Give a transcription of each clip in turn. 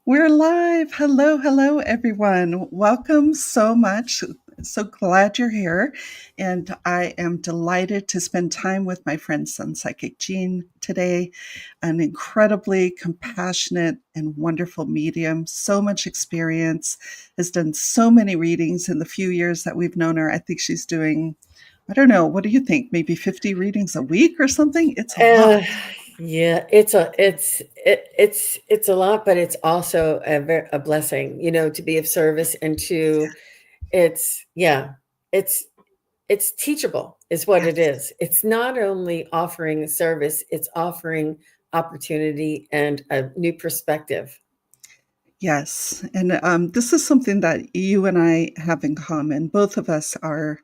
We're live. Hello, hello, everyone. Welcome so much. So glad you're here. And I am delighted to spend time with my friend SunPsychic Jean today, an incredibly compassionate and wonderful medium, so much experience, has done so many readings in the few years that we've known her. I think she's doing, I don't know, what do you think? Maybe 50 readings a week or something? It's a lot. Uh, yeah, it's a lot, but it's also a blessing, to be of service and to it's yeah, it's it's teachable is what it Yes. is. It's not only offering service, it's offering opportunity and a new perspective. Yes. And this is something that you and I have in common. Both of us are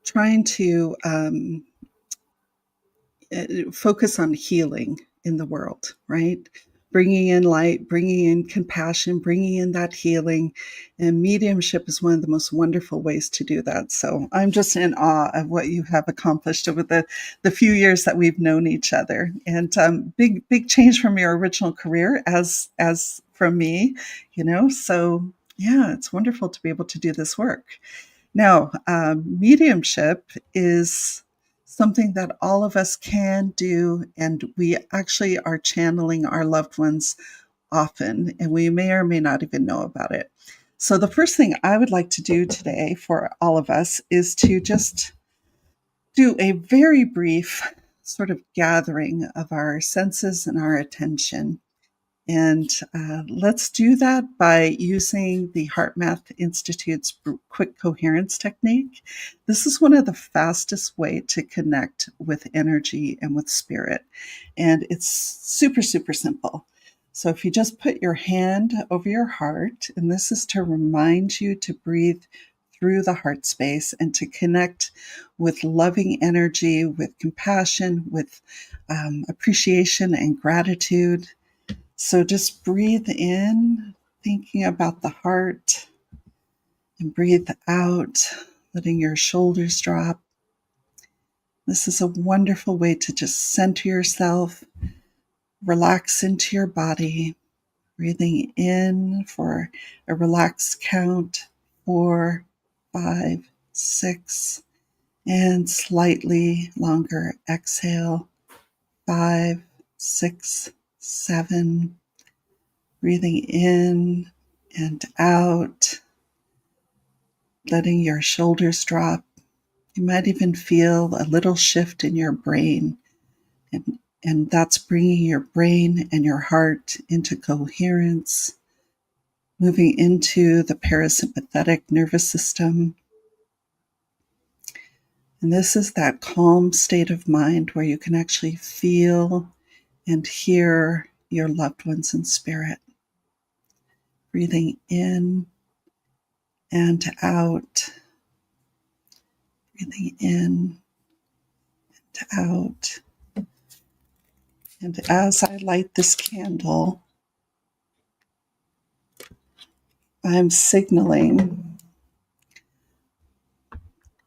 trying to focus on healing in the world, right? Bringing in light, bringing in compassion, bringing in that healing. And mediumship is one of the most wonderful ways to do that. So I'm just in awe of what you have accomplished over the few years that we've known each other. And big change from your original career as from me, So yeah, it's wonderful to be able to do this work. Now, mediumship is something that all of us can do, and we actually are channeling our loved ones often, and we may or may not even know about it. So, the first thing I would like to do today for all of us is to just do a very brief sort of gathering of our senses and our attention. And let's do that by using the HeartMath Institute's quick coherence technique. This is one of the fastest way to connect with energy and with spirit. And it's super, super simple. So if you just put your hand over your heart, and this is to remind you to breathe through the heart space and to connect with loving energy, with compassion, with appreciation and gratitude. So just breathe in, thinking about the heart, and breathe out, letting your shoulders drop. This is a wonderful way to just center yourself, relax into your body, breathing in for a relaxed count 4, 5, 6, and slightly longer exhale 5, 6, 7. Breathing in and out, letting your shoulders drop. You might even feel a little shift in your brain, and that's bringing your brain and your heart into coherence, moving into the parasympathetic nervous system. And this is that calm state of mind where you can actually feel and hear your loved ones in spirit. Breathing in and out, breathing in and out. And as I light this candle, I'm signaling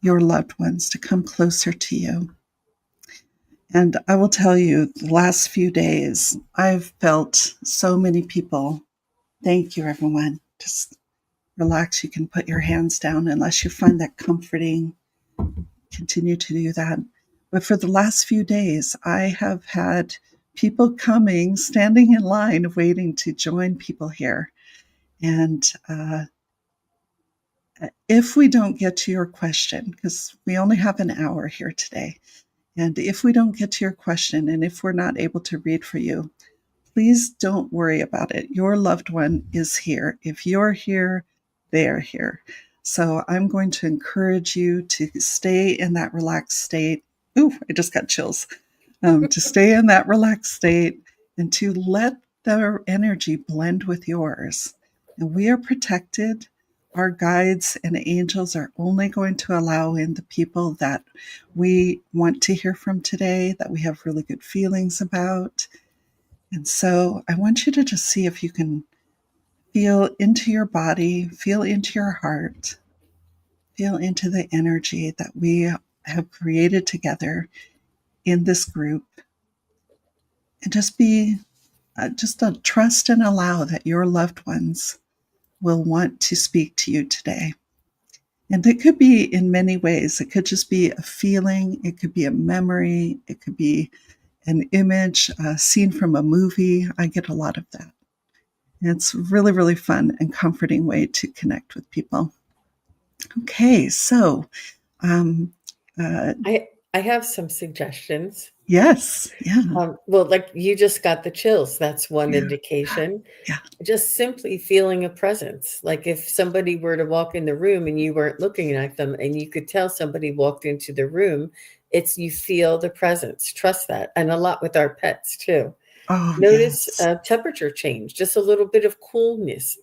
your loved ones to come closer to you. And I will tell you, the last few days, I've felt so many people. Thank you, everyone. Just relax. You can put your hands down unless you find that comforting. Continue to do that. But for the last few days, I have had people coming, standing in line, waiting to join people here. And if we don't get to your question, because we only have an hour here today, and if we don't get to your question and if we're not able to read for you, please don't worry about it. Your loved one is here. If you're here, they're here. So I'm going to encourage you to stay in that relaxed state. Ooh, I just got chills. To stay in that relaxed state and to let their energy blend with yours. And we are protected. Our guides and angels are only going to allow in the people that we want to hear from today, that we have really good feelings about. And so I want you to just see if you can feel into your body, feel into your heart, feel into the energy that we have created together in this group, and just be just trust and allow that your loved ones will want to speak to you today. And it could be in many ways. It could just be a feeling, it could be a memory, it could be an image, a scene from a movie. I get a lot of that. And it's really, really fun and comforting way to connect with people. Okay, so um, uh, I have some suggestions. yes, yeah, Well, like you just got the chills. That's one yeah, indication. yeah. Just simply feeling a presence. Like if somebody were to walk in the room and you weren't looking at them and you could tell somebody walked into the room, it's you feel the presence. Trust that. And a lot with our pets too. Oh, Notice yes. temperature change, just a little bit of coolness,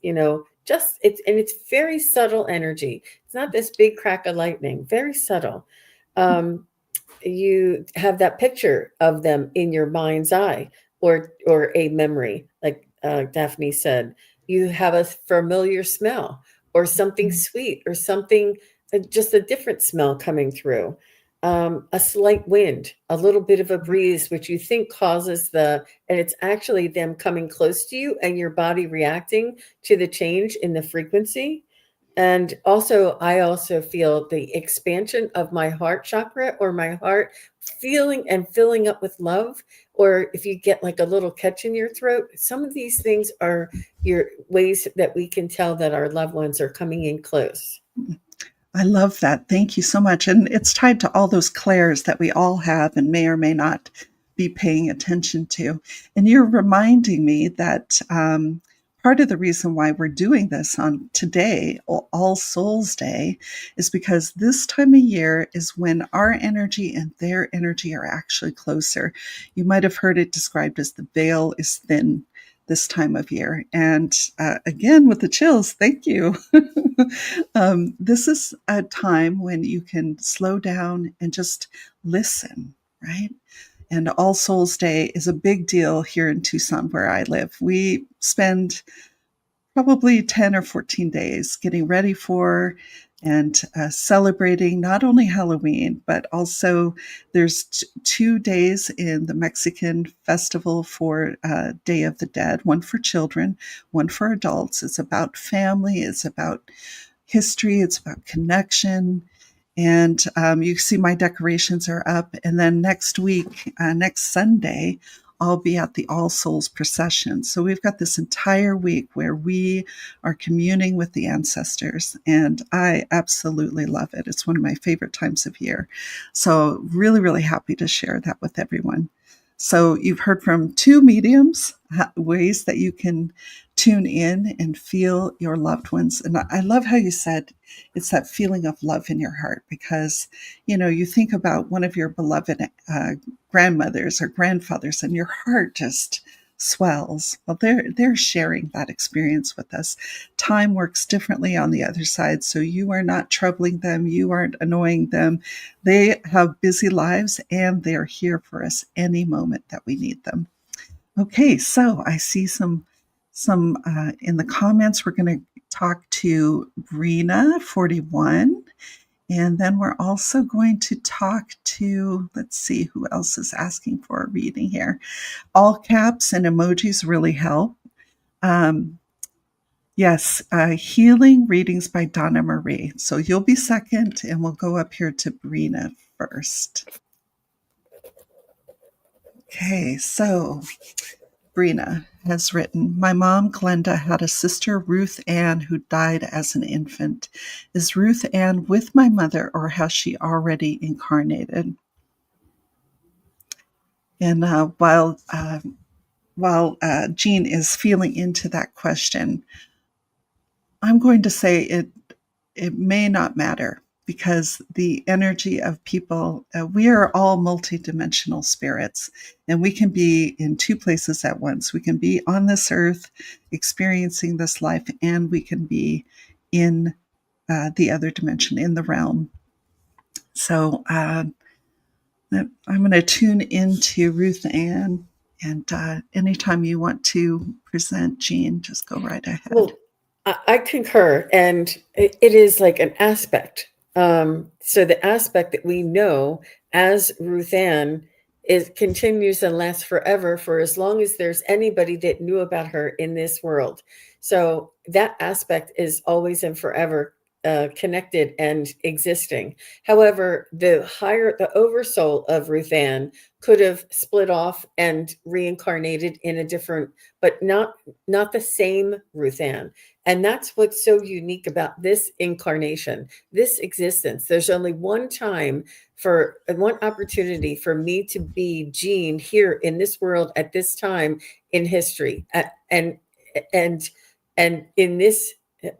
just it's very subtle energy. It's not this big crack of lightning, very subtle. Um, you have that picture of them in your mind's eye, or a memory, like Daphne said. You have a familiar smell, or something sweet, or something, just a different smell coming through. A slight wind, a little bit of a breeze, which you think causes and it's actually them coming close to you and your body reacting to the change in the frequency. And also, I also feel the expansion of my heart chakra, or my heart feeling and filling up with love. Or if you get like a little catch in your throat, some of these things are your ways that we can tell that our loved ones are coming in close. I love that. Thank you so much. And it's tied to all those clairs that we all have and may or may not be paying attention to. And you're reminding me that part of the reason why we're doing this on today, All Souls Day, is because this time of year is when our energy and their energy are actually closer. You might have heard it described as the veil is thin this time of year. And again, with the chills, thank you. This is a time when you can slow down and just listen, right? And All Souls Day is a big deal here in Tucson, where I live. We spend probably 10 or 14 days getting ready for and celebrating not only Halloween, but also there's 2 days in the Mexican festival for Day of the Dead, one for children, one for adults. It's about family, it's about history, it's about connection. And you see my decorations are up. And then next week, next Sunday, I'll be at the All Souls procession. So we've got this entire week where we are communing with the ancestors, and I absolutely love it. It's one of my favorite times of year. So really, really happy to share that with everyone. So you've heard from two mediums, ways that you can tune in and feel your loved ones. And I love how you said it's that feeling of love in your heart, because, you think about one of your beloved grandmothers or grandfathers and your heart just swells. Well, they're sharing that experience with us. Time works differently on the other side, so you are not troubling them, you aren't annoying them. They have busy lives and they're here for us any moment that we need them. Okay, so I see some in the comments. We're going to talk to Brina 41, and then we're also going to talk to, let's see who else is asking for a reading here. All caps and emojis really help. Yes, healing readings by Donna Marie. So you'll be second, and we'll go up here to Brina first. Okay, so Brina has written, my mom, Glenda, had a sister, Ruth Ann, who died as an infant. Is Ruth Ann with my mother, or has she already incarnated? And while Jean is feeling into that question, I'm going to say it may not matter, because the energy of people, we are all multidimensional spirits, and we can be in two places at once. We can be on this earth experiencing this life, and we can be in the other dimension, in the realm. So I'm going to tune into Ruth Ann, and anytime you want to present, Jean, just go right ahead. Well, I concur, and it is like an aspect. So the aspect that we know as Ruth Ann is continues and lasts forever for as long as there's anybody that knew about her in this world. So that aspect is always and forever connected and existing. However, the oversoul of Ruth Ann could have split off and reincarnated in a different, but not the same Ruth Ann. And that's what's so unique about this incarnation, this existence. There's only one time for one opportunity for me to be Jean here in this world at this time in history, and and in this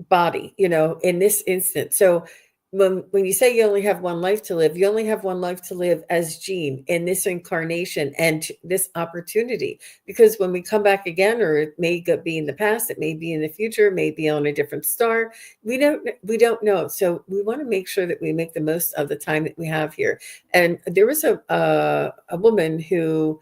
body, in this instant. So when you say you only have one life to live, you only have one life to live as Jean in this incarnation and this opportunity. Because when we come back again, or it may be in the past, it may be in the future, it may be on a different star, we don't know. So we want to make sure that we make the most of the time that we have here. And there was a woman who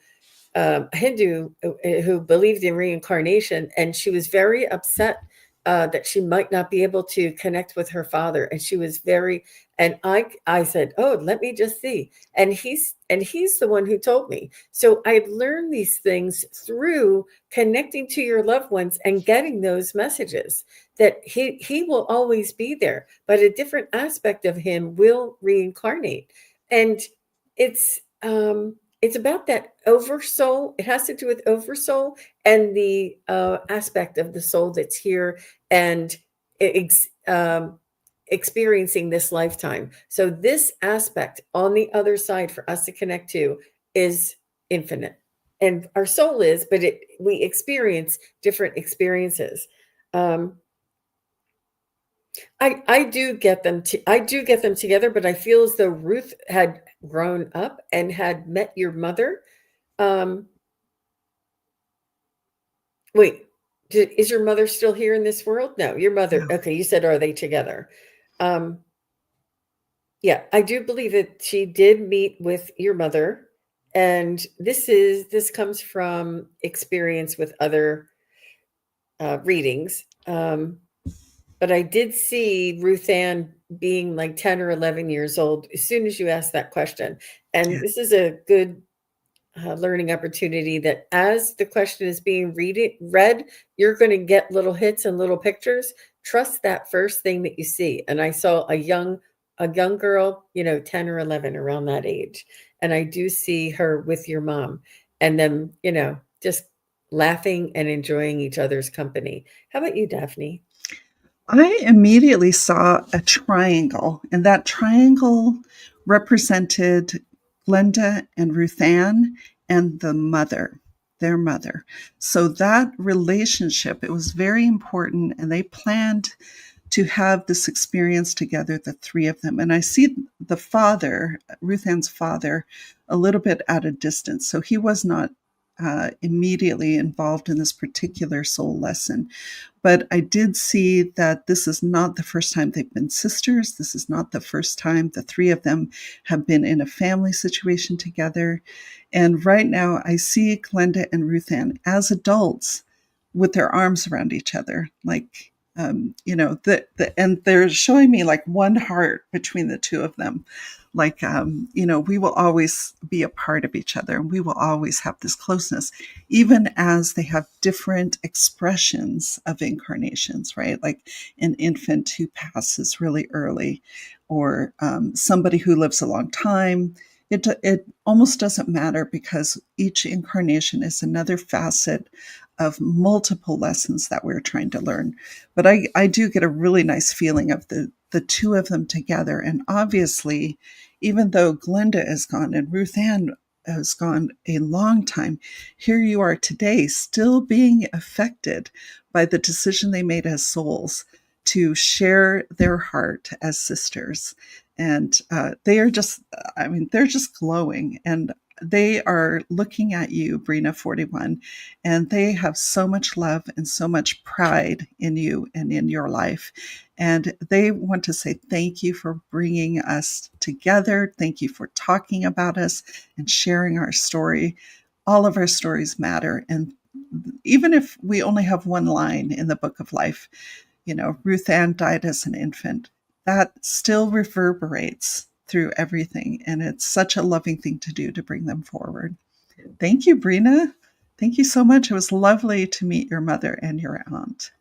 a Hindu who believed in reincarnation, and she was very upset that she might not be able to connect with her father, and she was very. And I said, "Oh, let me just see." And he's the one who told me. So I learned these things through connecting to your loved ones and getting those messages that he will always be there, but a different aspect of him will reincarnate, and it's it's about that oversoul. It has to do with oversoul and the aspect of the soul that's here and ex- um, experiencing this lifetime. So this aspect on the other side for us to connect to is infinite, and our soul is, but we experience different experiences. Um, I do get them I do get them together, but I feel as though Ruth had grown up and had met your mother. Um, wait, is your mother still here in this world? No, your mother. Yeah. Okay, you said, are they together? Um, yeah, I do believe that she did meet with your mother, and this comes from experience with other readings. But I did see Ruth Ann being like 10 or 11 years old as soon as you asked that question. And Yeah. this is a good learning opportunity that as the question is being read, you're going to get little hits and little pictures. Trust that first thing that you see. And I saw a young girl, 10 or 11, around that age. And I do see her with your mom, and them, just laughing and enjoying each other's company. How about you, Daphne? I immediately saw a triangle, and that triangle represented Glenda and Ruthann and the mother, their mother. So that relationship, it was very important, and they planned to have this experience together, the three of them. And I see the father, Ruthann's father, a little bit at a distance. So he was not immediately involved in this particular soul lesson. But I did see that this is not the first time they've been sisters. This is not the first time the three of them have been in a family situation together. And right now, I see Glenda and Ruthann as adults with their arms around each other, like and they're showing me like one heart between the two of them, like we will always be a part of each other, and we will always have this closeness, even as they have different expressions of incarnations, right? Like an infant who passes really early, or somebody who lives a long time. It almost doesn't matter, because each incarnation is another facet of multiple lessons that we're trying to learn. But I do get a really nice feeling of the two of them together. And obviously, even though Glenda is gone and Ruth Ann has gone a long time, here you are today, still being affected by the decision they made as souls to share their heart as sisters. And they are just, they're just glowing. And they are looking at you, Brina 41, and they have so much love and so much pride in you and in your life. And they want to say thank you for bringing us together. Thank you for talking about us and sharing our story. All of our stories matter. And even if we only have one line in the book of life, Ruth Ann died as an infant, that still reverberates through everything. And it's such a loving thing to do to bring them forward. Thank you, Brina. Thank you so much. It was lovely to meet your mother and your aunt.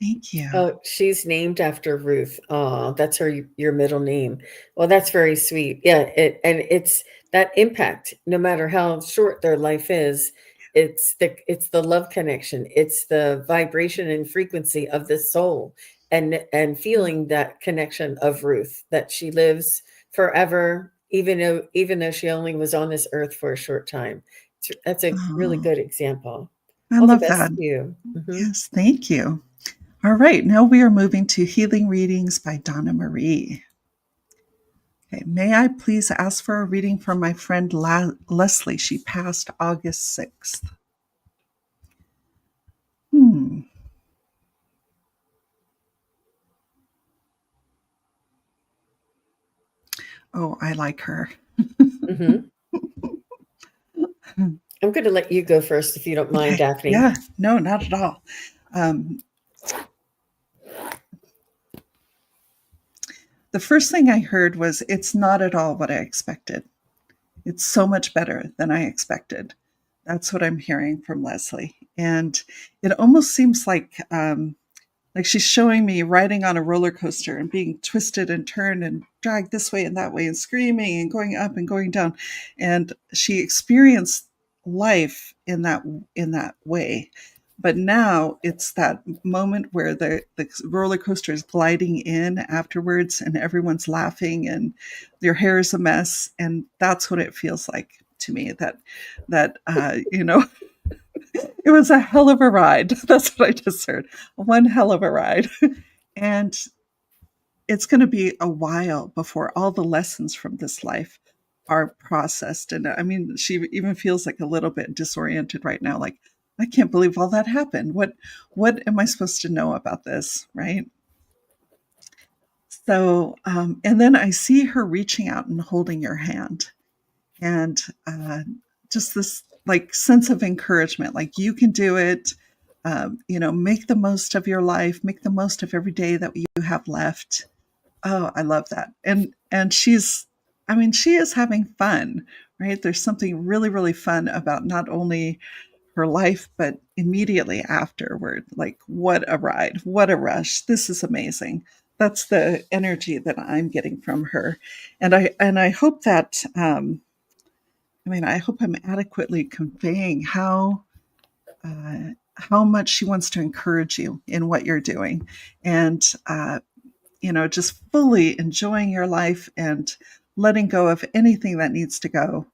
Thank you. Oh, she's named after Ruth. Oh, that's your middle name. Well, that's very sweet. Yeah, it's that impact, no matter how short their life is, it's the love connection. It's the vibration and frequency of the soul and feeling that connection of Ruth, that she lives forever, even though she only was on this earth for a short time. That's a really Oh, good example. I All the love best that. to you. Mhm. Yes, thank you. All right, now we are moving to healing readings by Donna Marie. Okay, may I please ask for a reading from my friend Leslie? She passed August 6th. Hmm. Oh, I like her. Mhm. I'm going to let you go first if you don't mind, Okay. Daphne. Yeah, no, not at all. Um, the first thing I heard was, it's not at all what I expected. It's so much better than I expected. That's what I'm hearing from Leslie. And it almost seems like she's showing me riding on a roller coaster and being twisted and turned and dragged this way and that way and screaming and going up and going down. And she experienced life in that way. But now it's that moment where the roller coaster is gliding in afterwards and everyone's laughing and their hair is a mess. And that's what it feels like to me, that it was a hell of a ride. That's what I just heard. One hell of a ride. And it's going to be a while before all the lessons from this life are processed. And I mean, she even feels like a little bit disoriented right now. Like, I can't believe all that happened. What am I supposed to know about this? Right. So, and then I see her reaching out and holding your hand, and just this like sense of encouragement, like you can do it. Make the most of your life, make the most of every day that you have left. Oh, I love that. And she is having fun, right? There's something really, really fun about not only her life, but immediately afterward. Like, what a ride, what a rush. This is amazing. That's the energy that I'm getting from her. And I hope that I hope I'm adequately conveying how much she wants to encourage you in what you're doing, and just fully enjoying your life and letting go of anything that needs to go.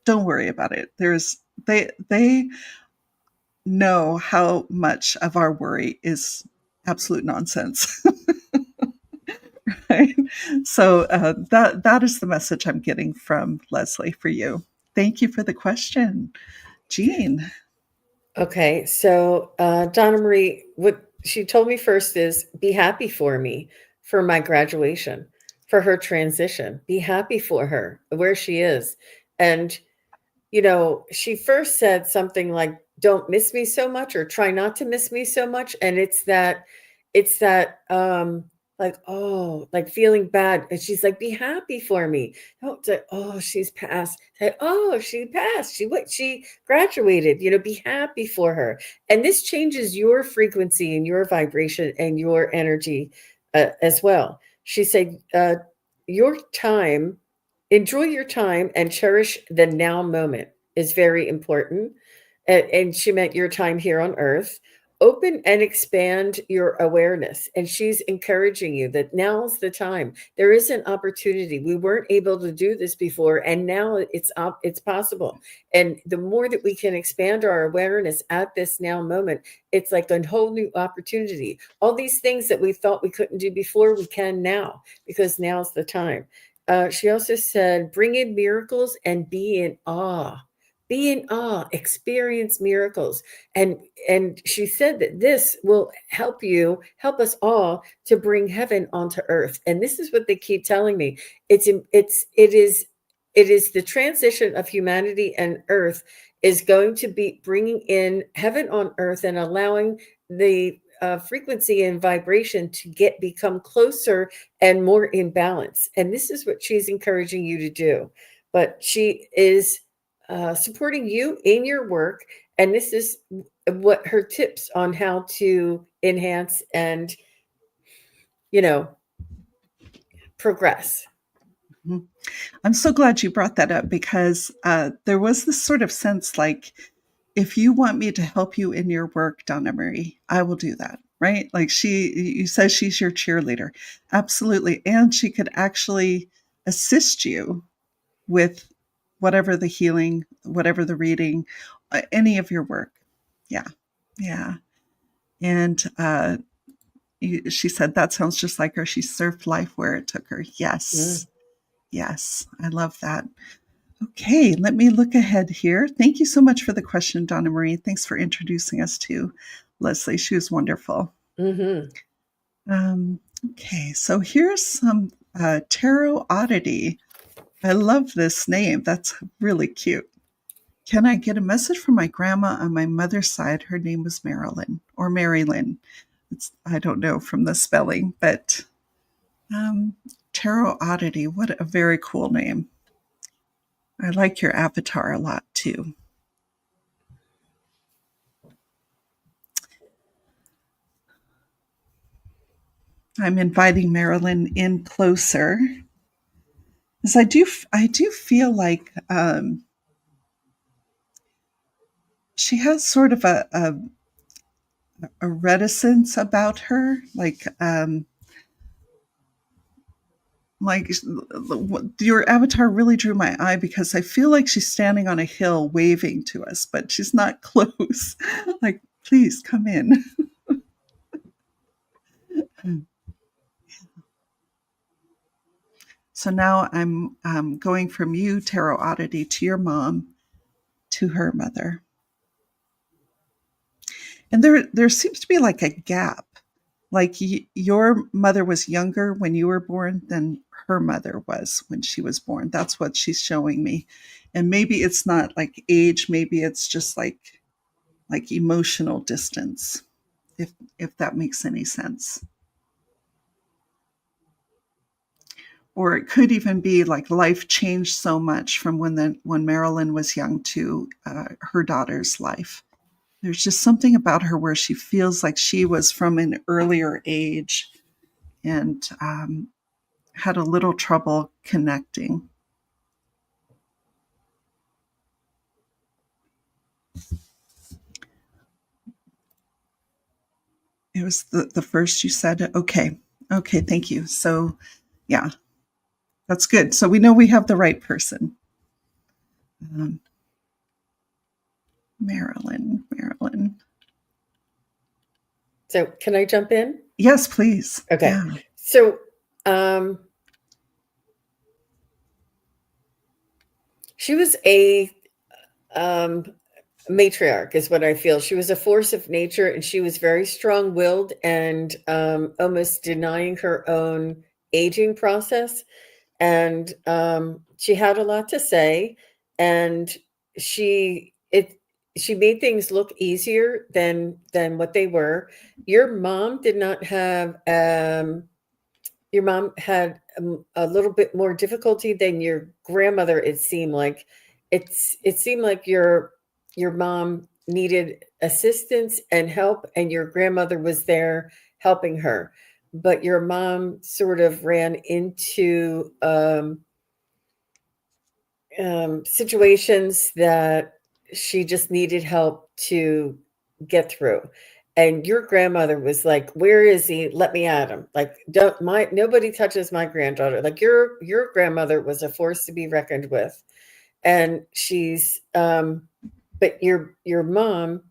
Don't worry about it. They know how much of our worry is absolute nonsense. Right? So that is the message I'm getting from Leslie for you. Thank you for the question, Jean. Okay, so Donna Marie, what she told me first is be happy for me for my graduation, for her transition. Be happy for her where she is. And she first said something like, don't miss me so much or try not to miss me so much. And it's that like, oh, like feeling bad. And she's like, be happy for me. Don't say, oh, she's passed. Say, oh, she passed. She graduated, be happy for her. And this changes your frequency and your vibration and your energy as well. She said, your time enjoy your time and cherish the now moment is very important. And she meant your time here on earth. Open and expand your awareness. And she's encouraging you that now's the time. There is an opportunity. We weren't able to do this before, and now it's possible. And the more that we can expand our awareness at this now moment, it's like a whole new opportunity. All these things that we thought we couldn't do before, we can now, because now's the time. She also said, bring in miracles and be in awe. Be in awe, experience miracles. And she said that this will help us all to bring heaven onto earth. And this is what they keep telling me. It is the transition of humanity and earth is going to be bringing in heaven on earth and allowing the frequency and vibration to become closer and more in balance. And this is what she's encouraging you to do. But she is supporting you in your work. And this is what her tips on how to enhance and, progress. Mhm. I'm so glad you brought that up because there was this sort of sense like, if you want me to help you in your work, Donna Marie, I will do that. Right? Like you said, she's your cheerleader. Absolutely. And she could actually assist you with whatever the healing, whatever the reading, any of your work. Yeah. Yeah. And she said, that sounds just like her. She surfed life where it took her. Yes. Yes. I love that. Okay, let me look ahead here. Thank you so much for the question, Donna Marie. Thanks for introducing us to Leslie. She was wonderful. Mm-hmm. Okay, so here's some tarot oddity. I love this name. That's really cute. Can I get a message from my grandma on my mother's side? Her name was Marilyn or Marilyn. I don't know from the spelling, but tarot oddity. What a very cool name. I like your avatar a lot too. I'm inviting Marilyn in closer, because I do feel like she has sort of a reticence about her, like your avatar really drew my eye because I feel like she's standing on a hill waving to us, but she's not close. Like, please come in. So now I'm going from you, Tarot Oddity, to your mom, to her mother. And there seems to be like a gap. Like your mother was younger when you were born than her mother was when she was born. That's what she's showing me. And maybe it's not like age, maybe it's just like emotional distance, if that makes any sense. Or it could even be like life changed so much from when Marilyn was young to her daughter's life. There's just something about her where she feels like she was from an earlier age and had a little trouble connecting. It was the first you said. Okay. Okay, thank you. So, yeah, that's good. So we know we have the right person. Marilyn. So can I jump in? Yes, please. Okay. Yeah. So she was a matriarch is what I feel. She was a force of nature, and she was very strong-willed and almost denying her own aging process. And she had a lot to say, and she made things look easier than what they were. Your mom did not have your mom had a little bit more difficulty than your grandmother. It seemed like your mom needed assistance and help, and your grandmother was there helping her. But your mom sort of ran into situations that she just needed help to get through. And your grandmother was like, "Where is he? Let me at him." Like, nobody touches my granddaughter. Like your grandmother was a force to be reckoned with. And she's but your mom,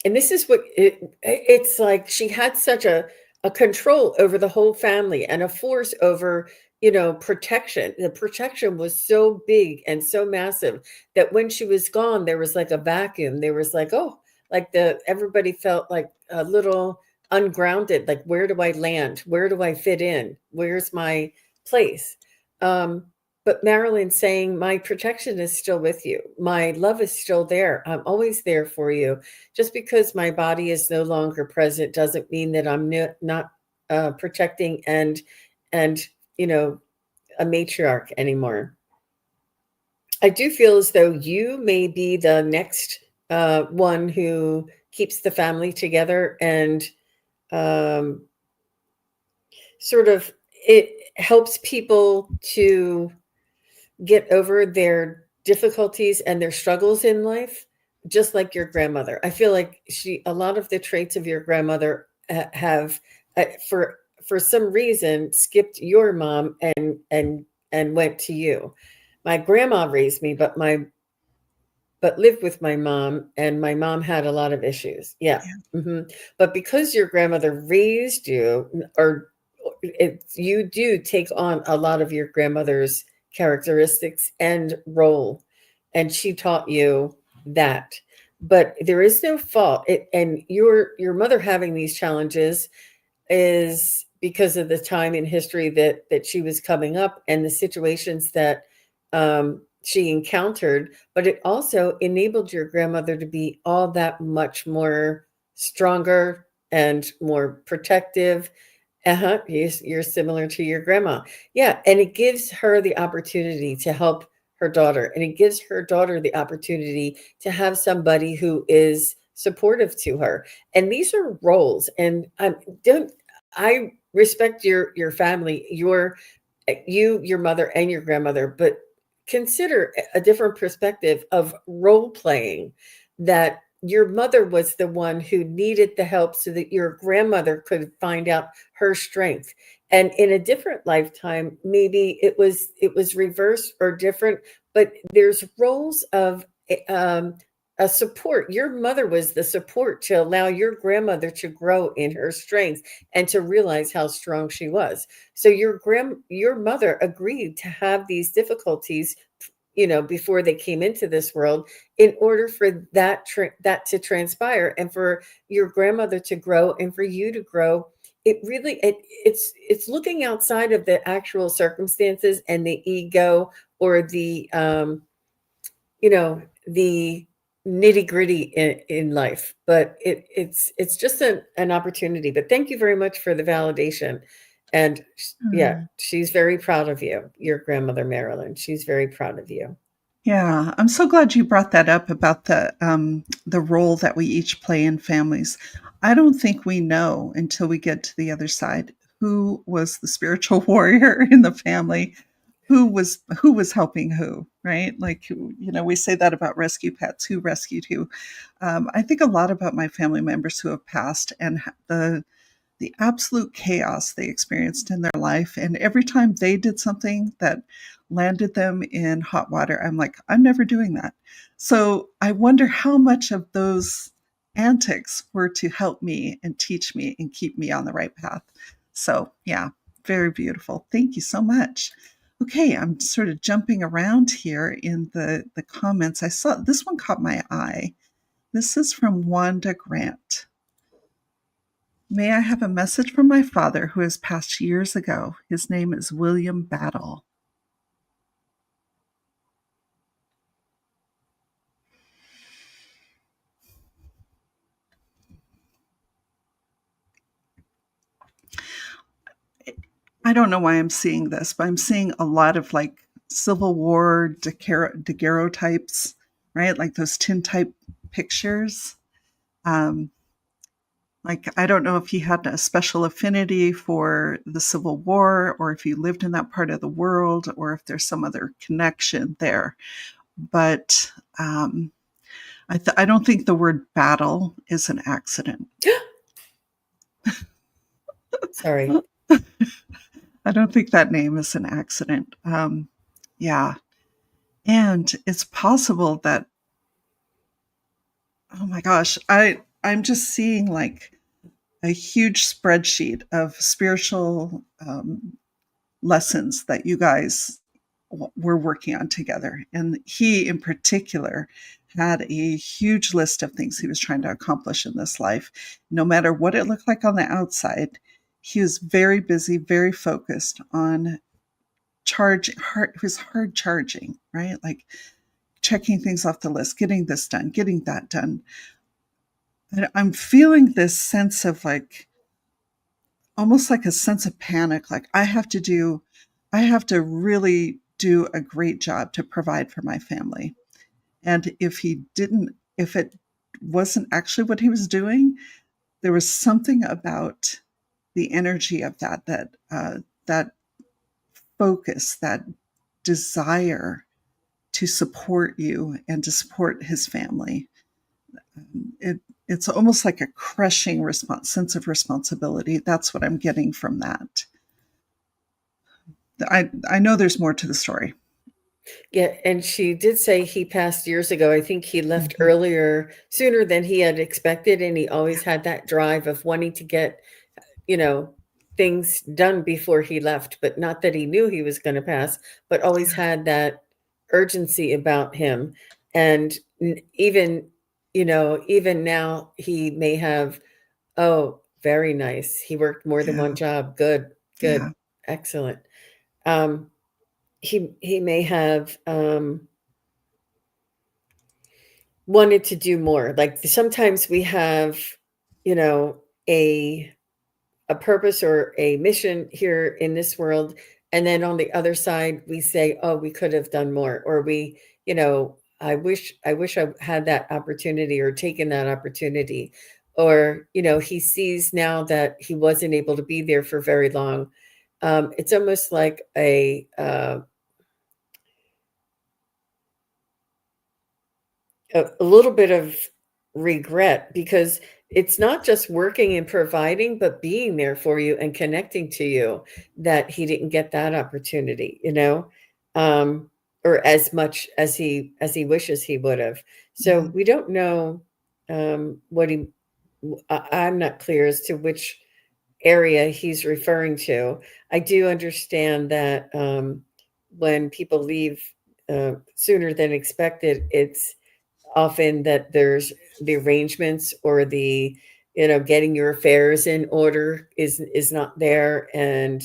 and this is what it's like, she had such a control over the whole family and a force over protection. The protection was so big and so massive that when she was gone, there was like a vacuum. There was like, oh, like everybody felt like a little ungrounded. Like, where do I land? Where do I fit in? Where's my place? but Marilyn saying, my protection is still with you. My love is still there. I'm always there for you. Just because my body is no longer present doesn't mean that I'm not protecting and you know, a matriarch anymore. I do feel as though you may be the next one who keeps the family together and um, sort of it helps people to get over their difficulties and their struggles in life, just like your grandmother. I feel like a lot of the traits of your grandmother have, for some reason, skipped your mom and went to you. My grandma raised me, but lived with my mom, and my mom had a lot of issues. Yeah. Yeah. But because your grandmother raised you, or you do take on a lot of your grandmother's characteristics and role, and she taught you that. But there is no fault. And your mother having these challenges is because of the time in history that she was coming up and the situations that she encountered, but it also enabled your grandmother to be all that much more stronger and more protective. You're similar to your grandma. Yeah, and it gives her the opportunity to help her daughter, and it gives her daughter the opportunity to have somebody who is supportive to her. And these are roles. And don't I respect your family, your mother and your grandmother, but consider a different perspective of role playing, that your mother was the one who needed the help so that your grandmother could find out her strength. And in a different lifetime, maybe it was reversed or different, but there's roles of um, a support. Your mother was the support to allow your grandmother to grow in her strength and to realize how strong she was. So your mother agreed to have these difficulties, before they came into this world, in order for that to transpire, and for your grandmother to grow, and for you to grow. It's looking outside of the actual circumstances and the ego, or the nitty gritty in life, but it's just an opportunity. But thank you very much for the validation. And yeah, Mm. she's very proud of you, your grandmother Marilyn. She's very proud of you. Yeah, I'm so glad you brought that up about the role that we each play in families. I don't think we know until we get to the other side who was the spiritual warrior in the family, who was helping who, right? Like, we say that about rescue pets, who rescued who. I think a lot about my family members who have passed, and the absolute chaos they experienced in their life. And every time they did something that landed them in hot water, I'm like, I'm never doing that. So I wonder how much of those antics were to help me and teach me and keep me on the right path. So, yeah, very beautiful. Thank you so much. Okay, I'm sort of jumping around here in the comments. I saw this one caught my eye. This is from Wanda Grant. May I have a message from my father who has passed years ago? His name is William Battle. I don't know why I'm seeing this, but I'm seeing a lot of like Civil War daguerreotypes, right? Like those tintype pictures. Um, like, I don't know if he had a special affinity for the Civil War, or if he lived in that part of the world, or if there's some other connection there. But I don't think the word battle is an accident. Sorry. I don't think that name is an accident. Yeah. And it's possible that, oh my gosh, I'm just seeing like a huge spreadsheet of spiritual lessons that you guys were working on together. And he, in particular, had a huge list of things he was trying to accomplish in this life. No matter what it looked like on the outside, he was very busy, very focused on hard charging, right? Like checking things off the list, getting this done, getting that done. And I'm feeling this sense of like almost like a sense of panic. Like I have to really do a great job to provide for my family. And if it wasn't actually what he was doing, there was something about the energy of that focus, that desire to support you and to support his family. It, it's almost like a crushing sense of responsibility. That's what I'm getting from that. I know there's more to the story. Yeah, and she did say he passed years ago. I think he left Mm-hmm. earlier, sooner than he had expected, and he always had that drive of wanting to get, you know, things done before he left, but not that he knew he was going to pass, but always had that urgency about him. And even, even now he may have, oh, very nice. He worked more than one Yeah, job. Good, good, yeah, excellent. Um, he may have wanted to do more. Like sometimes we have, you know, a purpose or a mission here in this world, and then on the other side we say, oh, we could have done more, or we, I wish I had that opportunity or taken that opportunity, or he sees now that he wasn't able to be there for very long. It's almost like a little bit of regret, because it's not just working and providing, but being there for you and connecting to you, that he didn't get that opportunity, um, or as much as he wishes he would have. So yeah, we don't know what he. I'm not clear as to which area he's referring to. I do understand that when people leave sooner than expected, it's often that there's the arrangements or the getting your affairs in order is not there, and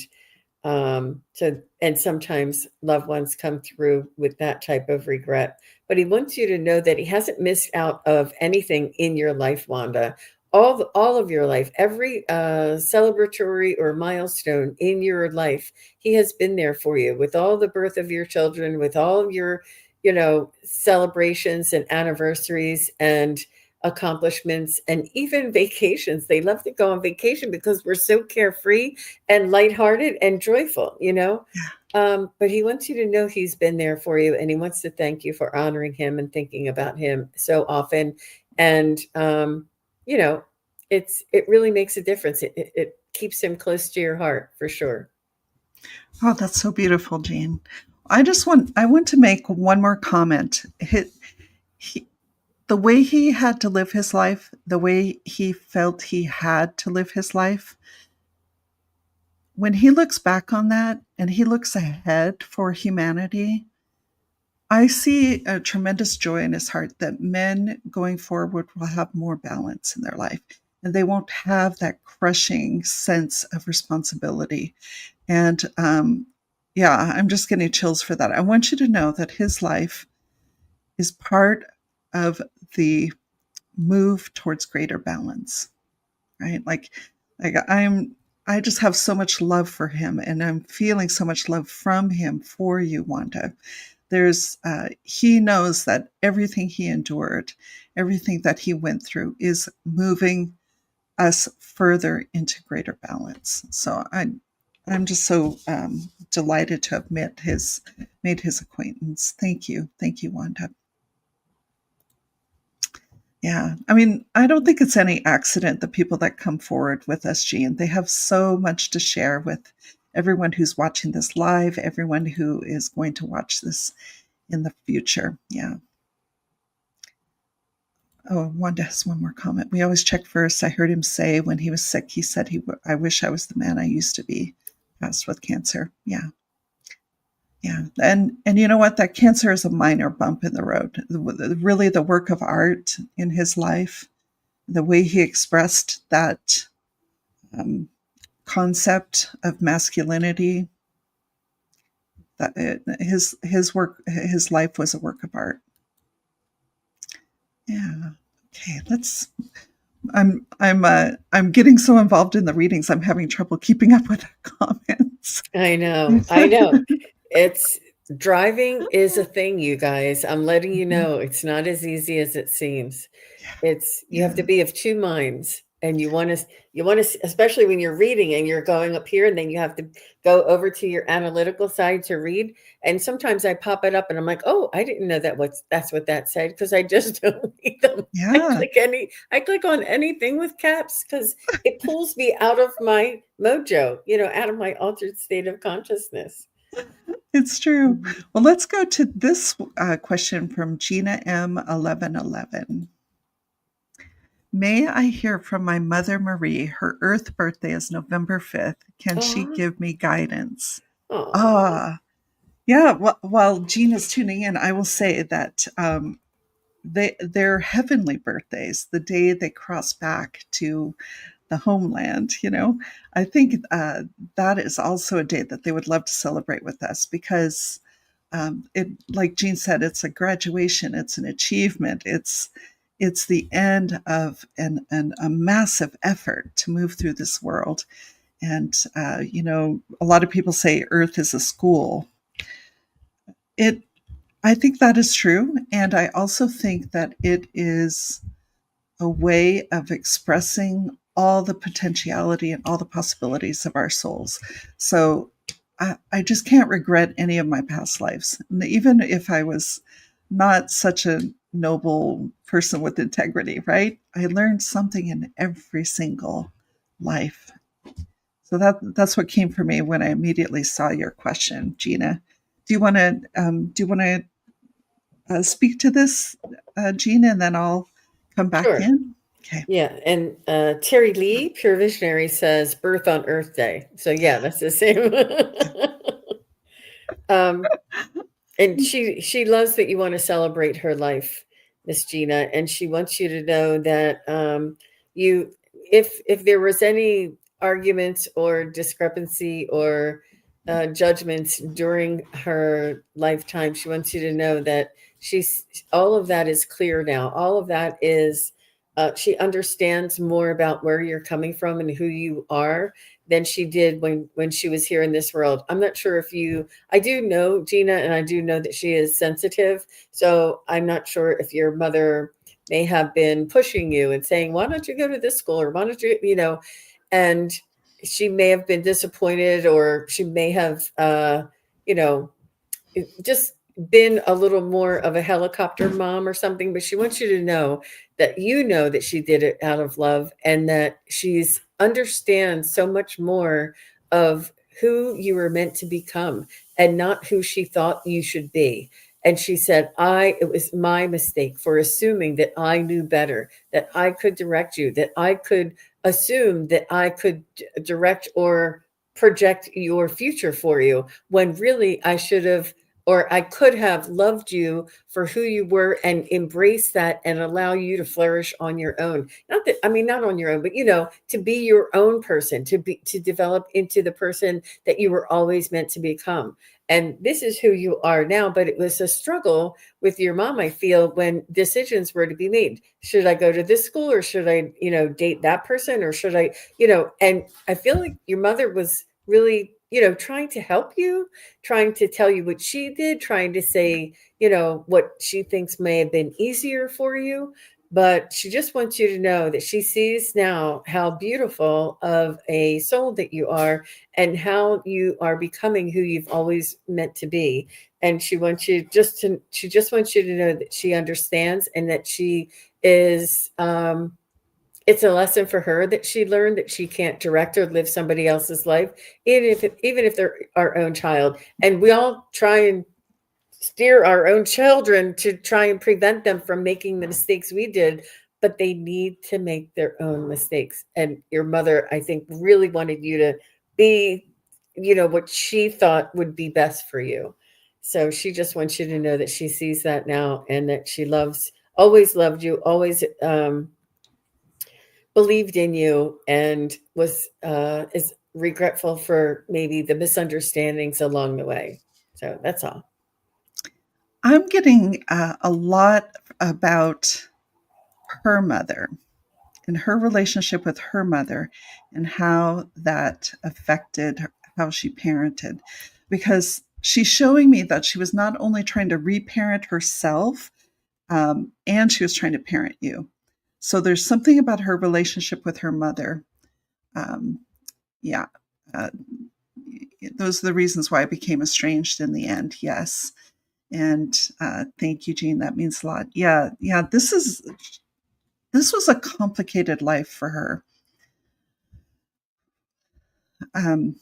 sometimes loved ones come through with that type of regret. But he wants you to know that he hasn't missed out of anything in your life, Wanda. All of your life, every celebratory or milestone in your life, he has been there for you, with all the birth of your children, with all of your celebrations and anniversaries and accomplishments, and even vacations. They love to go on vacation because we're so carefree and lighthearted and joyful. But he wants you to know he's been there for you, and he wants to thank you for honoring him and thinking about him so often. And you know, it really makes a difference. It keeps him close to your heart for sure. oh, that's so beautiful, Jean. I want to make one more comment. He, the way he had to live his life, the way he felt he had to live his life, when he looks back on that and he looks ahead for humanity, I see a tremendous joy in his heart that men going forward will have more balance in their life, and they won't have that crushing sense of responsibility. And yeah, I'm just getting chills for that. I want you to know that his life is part of the move towards greater balance, right? I just have so much love for him, and I'm feeling so much love from him for you, Wanda. He knows that everything he endured, everything that he went through is moving us further into greater balance. So I'm just so delighted to have made his acquaintance. Thank you, Wanda. Yeah, I mean, I don't think it's any accident the people that come forward with us, Jean. They have so much to share with everyone who's watching this live, everyone who is going to watch this in the future. Yeah. Oh, Wanda has one more comment. We always check first. I heard him say when he was sick, he said I wish I was the man I used to be, passed with cancer. Yeah. Yeah. And you know what? That cancer is a minor bump in the road. Really, the work of art in his life, the way he expressed that um, concept of masculinity, that his work, his life was a work of art. Yeah. Okay. I'm getting so involved in the readings. I'm having trouble keeping up with the comments. I know. I know. It's driving is a thing, you guys. I'm letting you know it's not as easy as it seems. It's you have Yeah. to be of two minds, and you want to, especially when you're reading and you're going up here, and then you have to go over to your analytical side to read. And sometimes I pop it up, and I'm like, oh, I didn't know that's what that said, because I just don't read them. Yeah. I click on anything with caps because it pulls me out of my mojo, out of my altered state of consciousness. It's true. Mhm. Well, let's go to this question from Gina M1111. May I hear from my mother Marie? Her Earth birthday is November 5th. Can she Oh, give me guidance? oh, Ah, yeah. Well, while Gina's tuning in, I will say that their heavenly birthdays, the day they cross back to the homeland, I think that is also a day that they would love to celebrate with us because it, like Jean said, it's a graduation, it's an achievement, it's the end of a massive effort to move through this world. And a lot of people say Earth is a school. It I think that is true, and I also think that it is a way of expressing all the potentiality and all the possibilities of our souls. So I just can't regret any of my past lives. And even if I was not such a noble person with integrity, right? I learned something in every single life. So that's what came for me when I immediately saw your question, Gina. Do you want to speak to this, Gina, and then I'll come back sure. in? Okay. Yeah, and Terry Lee, Pure Visionary, says Birth on Earth Day. So yeah, that's the same. um, and she loves that you want to celebrate her life, Miss Gina, and she wants you to know that you, if there was any arguments or discrepancy or judgments during her lifetime, she wants you to know that she's all of that is clear now. All of that is. She understands more about where you're coming from and who you are than she did when she was here in this world. I'm not sure if you I do know Gina, and I do know that she is sensitive. So I'm not sure if your mother may have been pushing you and saying, why don't you go to this school? Or why don't you, and she may have been disappointed, or she may have, you know, just been a little more of a helicopter mom or something, but she wants you to know that she did it out of love, and that she's understands so much more of who you were meant to become and not who she thought you should be. And she said, it was my mistake for assuming that I knew better, that I could direct you, that I could assume that I could direct or project your future for you, when really I should have, or I could have loved you for who you were and embrace that and allow you to flourish on your own. Not that, I mean, not on your own, but to be your own person, to develop into the person that you were always meant to become. And this is who you are now, but it was a struggle with your mom, I feel, when decisions were to be made. Should I go to this school, or should I, date that person, or should I, and I feel like your mother was really, trying to help you, trying to tell you what she did, trying to say, what she thinks may have been easier for you. But she just wants you to know that she sees now how beautiful of a soul that you are, and how you are becoming who you've always meant to be. And she just wants you to know that she understands, and that she is, it's a lesson for her that she learned that she can't direct or live somebody else's life, even if they're our own child. And we all try and steer our own children to try and prevent them from making the mistakes we did, but they need to make their own mistakes. And your mother, I think, really wanted you to be, what she thought would be best for you. So she just wants you to know that she sees that now, and that she always loved you, always believed in you, and was is regretful for maybe the misunderstandings along the way. So that's all. I'm getting a lot about her mother and her relationship with her mother and how that affected how she parented. Because she's showing me that she was not only trying to reparent herself, and she was trying to parent you. So there's something about her relationship with her mother. Um, yeah. Uh, those are the reasons why I became estranged in the end. Yes. And thank you, Jean. That means a lot. Yeah. Yeah. This was a complicated life for her. Um,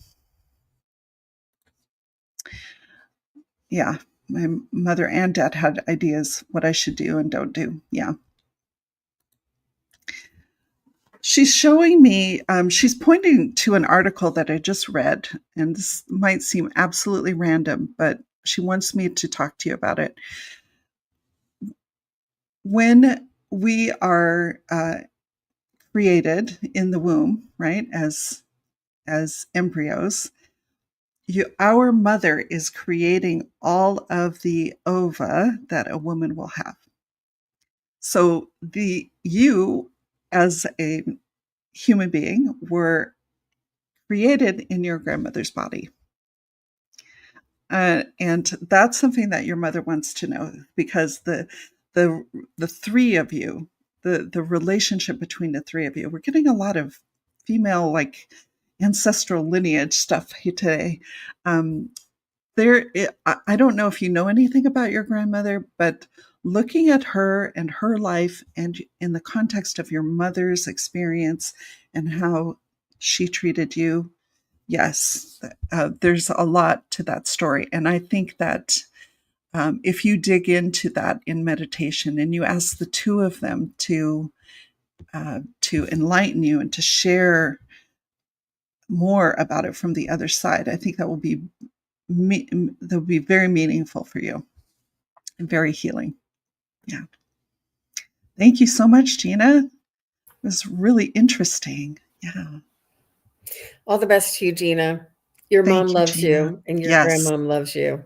yeah. My mother and dad had ideas what I should do and don't do. Yeah. She's showing me, she's pointing to an article that I just read, and this might seem absolutely random, but she wants me to talk to you about it. When we are created in the womb, right, as embryos, our mother is creating all of the ova that a woman will have. So you as a human being were created in your grandmother's body. And that's something that your mother wants to know, because the the three of you, the relationship between the three of you, we're getting a lot of female like ancestral lineage stuff today. Um, I don't know if you know anything about your grandmother, but looking at her and her life, and in the context of your mother's experience and how she treated you, yes, there's a lot to that story. And I think that if you dig into that in meditation and you ask the two of them to enlighten you and to share more about it from the other side, I think that will be very meaningful for you and very healing. Yeah. Thank you so much, Gina. It was really interesting. Yeah. All the best to you, Gina. Your mom Thank you, loves Gina. you, and your Yes. grandmom loves you.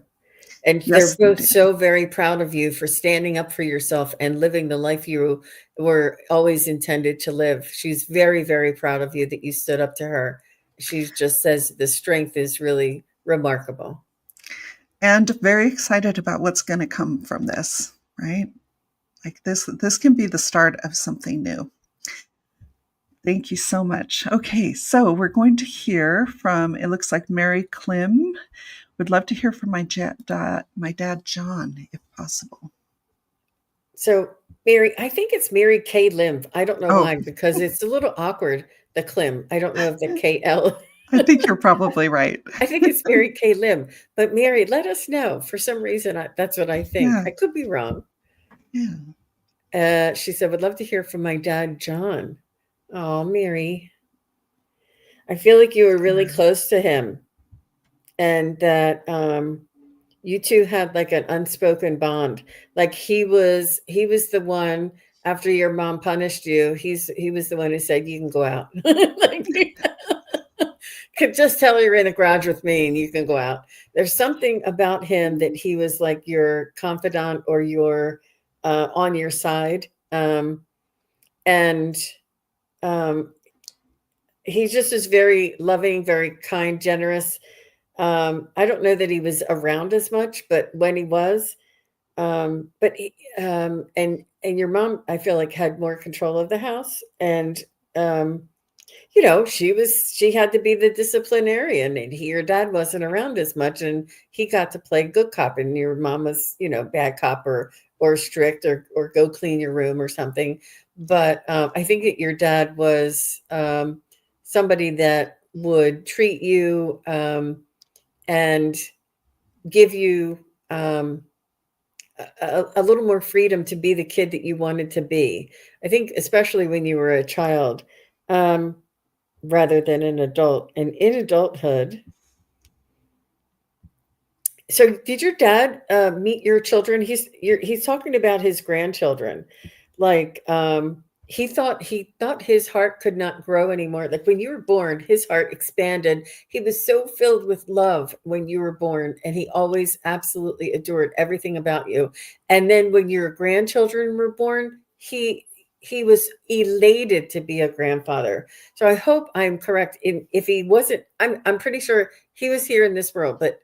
And they're Yes, they both do. so very proud of you for standing up for yourself and living the life you were always intended to live. She's very, very proud of you that you stood up to her. She just says the strength is really remarkable. And very excited about what's going to come from this, right? Like this can be the start of something new. Thank you so much. Okay, so we're going to hear from, it looks like Mary Klim. Would love to hear from my dad, John, if possible. So, Mary, I think it's Mary K. Lim. I don't know Oh, why, because it's a little awkward, the Klim. I don't know if the KL. I think you're probably right. I think it's Mary K. Lim. But Mary, let us know. For some reason, that's what I think. Yeah, I could be wrong. yeah. She said, would love to hear from my dad, John. Oh, Mary. I feel like you were really Yeah. close to him, and that you two had like an unspoken bond. Like he was the one after your mom punished you. He was the one who said you can go out. Like, could just tell you're in a garage with me and you can go out. There's something about him that he was like your confidant or your on your side. And um, he just is very loving, very kind, generous. I don't know that he was around as much, but when he was, and your mom, I feel like had more control of the house, and um, she had to be the disciplinarian, and your dad wasn't around as much, and he got to play good cop, and your mom was, bad cop or strict or go clean your room or something. But I think that your dad was somebody that would treat you and give you a little more freedom to be the kid that you wanted to be. I think, especially when you were a child, um, rather than an adult. And in adulthood, so did your dad meet your children? He's talking about his grandchildren, like he thought his heart could not grow anymore. Like when you were born, his heart expanded. He was so filled with love when you were born, and he always absolutely adored everything about you. And then when your grandchildren were born, he was elated to be a grandfather. So I hope I'm correct. In if he wasn't, I'm pretty sure he was here in this world, but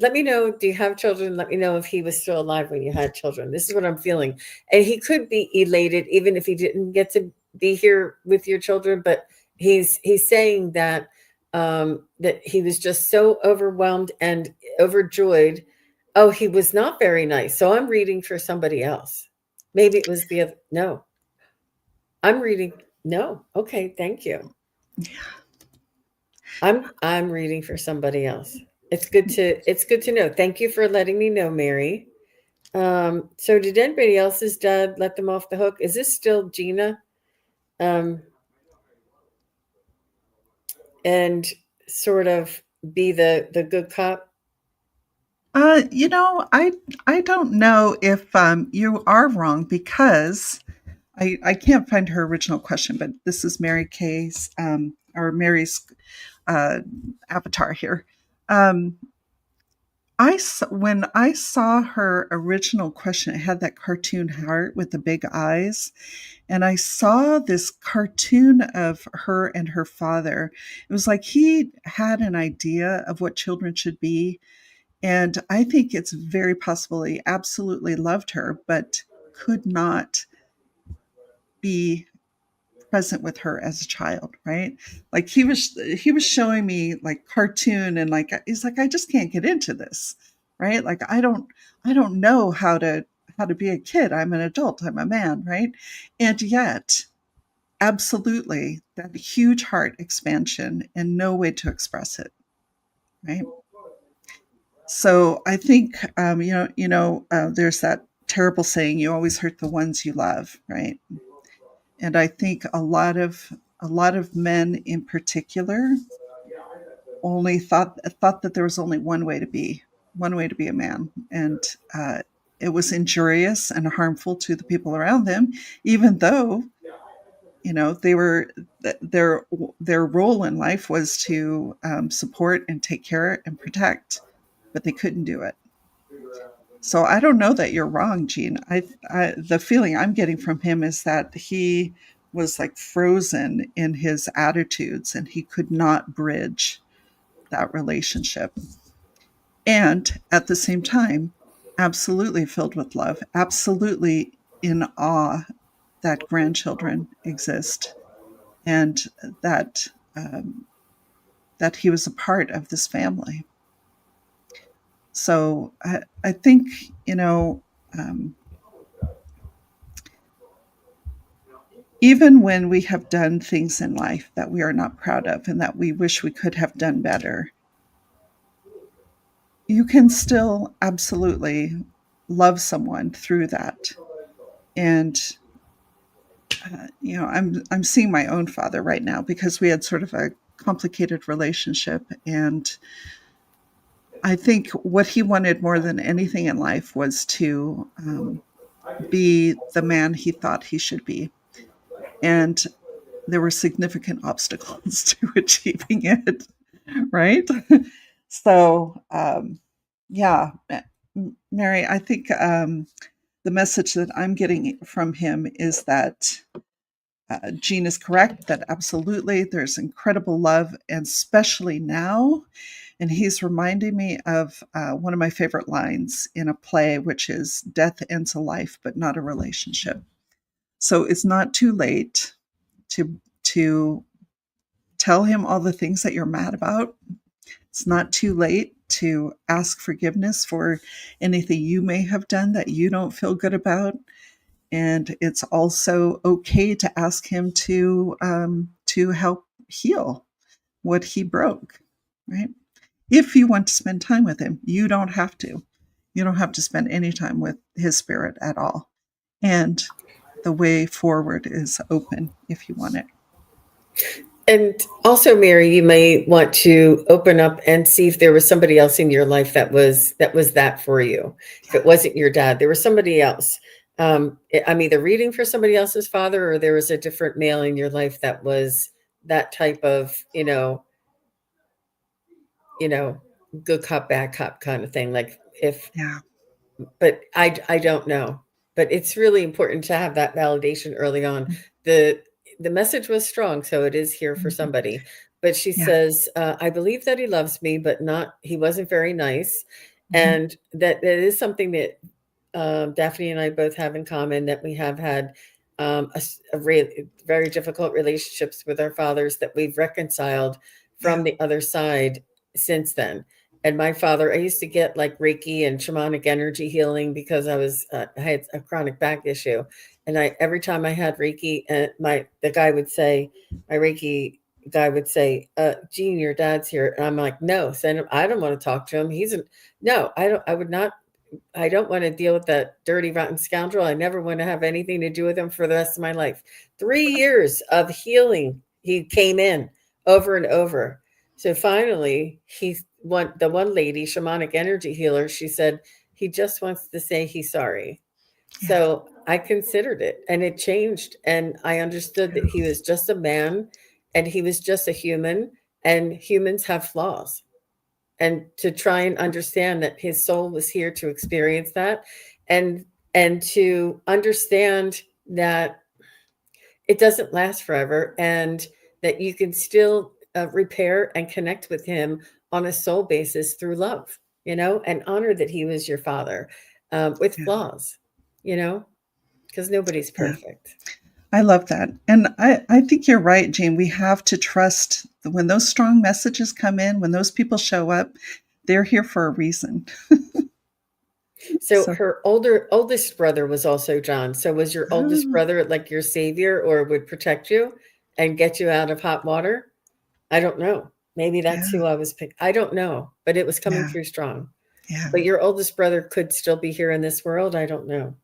let me know, do you have children? Let me know if he was still alive when you had children. This is what I'm feeling. And he could be elated even if he didn't get to be here with your children, but he's saying that that he was just so overwhelmed and overjoyed. Oh, he was not very nice. So I'm reading for somebody else. Maybe it was the other. No. I'm reading. No. Okay, thank you. I'm reading for somebody else. It's good to know. Thank you for letting me know, Mary. So did anybody else's dad let them off the hook? Is this still Gina? And sort of be the good cop? I don't know if you are wrong because I can't find her original question, but this is Mary Kay's or Mary's avatar here. When I saw her original question, it had that cartoon heart with the big eyes, and I saw this cartoon of her and her father. It was like he had an idea of what children should be, and I think it's very possible he absolutely loved her, but could not be present with her as a child, right? Like he was showing me like cartoon and like he's like I just can't get into this, right? Like I don't know how to be a kid. I'm an adult. I'm a man, right? And yet absolutely that huge heart expansion and no way to express it, right? So I think there's that terrible saying, you always hurt the ones you love, right? And I think a lot of men in particular only thought that there was only one way to be a man, and it was injurious and harmful to the people around them, even though they were their role in life was to support and take care and protect, but they couldn't do it. So I don't know that you're wrong, Gene. The feeling I'm getting from him is that he was like frozen in his attitudes and he could not bridge that relationship. And at the same time, absolutely filled with love, absolutely in awe that grandchildren exist and that that he was a part of this family. So I think um, even when we have done things in life that we are not proud of and that we wish we could have done better, you can still absolutely love someone through that. And I'm seeing my own father right now because we had sort of a complicated relationship, and I think what he wanted more than anything in life was to be the man he thought he should be. And there were significant obstacles to achieving it, right? So, yeah, Mary, I think the message that I'm getting from him is that Jean is correct, that absolutely there's incredible love, and especially now. And he's reminding me of one of my favorite lines in a play, which is death ends a life, but not a relationship. So it's not too late to tell him all the things that you're mad about. It's not too late to ask forgiveness for anything you may have done that you don't feel good about. And it's also okay to ask him to help heal what he broke, right? If you want to spend time with him, you don't have to. You don't have to spend any time with his spirit at all. And the way forward is open if you want it. And also, Mary, you may want to open up and see if there was somebody else in your life that was that for you. If it wasn't your dad, there was somebody else. I'm either reading for somebody else's father, or there was a different male in your life that was that type of, you know, good cop, bad cop kind of thing. Like if, Yeah. but I don't know. But it's really important to have that validation early on. The the message was strong, so it is here for Mhm. somebody. But she Yeah. says, I believe that he loves me, but not he wasn't very nice. Mhm. And that is something that Daphne and I both have in common, that we have had very difficult relationships with our fathers that we've reconciled Yeah. from the other side since then. And my father, I used to get like Reiki and shamanic energy healing because I had a chronic back issue, and I every time I had Reiki, the guy would say, my Reiki guy would say, Jean, your dad's here. And I'm like, no, send him. I don't want to talk to him. No, I don't, I would not, I don't want to deal with that dirty, rotten scoundrel. I never want to have anything to do with him for the rest of my life. 3 years of healing, he came in over and over. So finally, the one lady, shamanic energy healer, she said, he just wants to say he's sorry. Yeah. So I considered it, and it changed. And I understood that he was just a man, and he was just a human, and humans have flaws, and to try and understand that his soul was here to experience that, and to understand that it doesn't last forever, and that you can still repair and connect with him on a soul basis through love, and honor that he was your father, with Yeah. flaws, because nobody's Yeah. perfect. I love that. And I think you're right, Jane. We have to trust when those strong messages come in, when those people show up, they're here for a reason. So So, her oldest brother was also John. So was your oldest oh, brother like your savior, or would protect you and get you out of hot water? I don't know. Maybe yeah, that's who I was picked. I don't know, but it was coming yeah, through strong. yeah. But your oldest brother could still be here in this world. I don't know.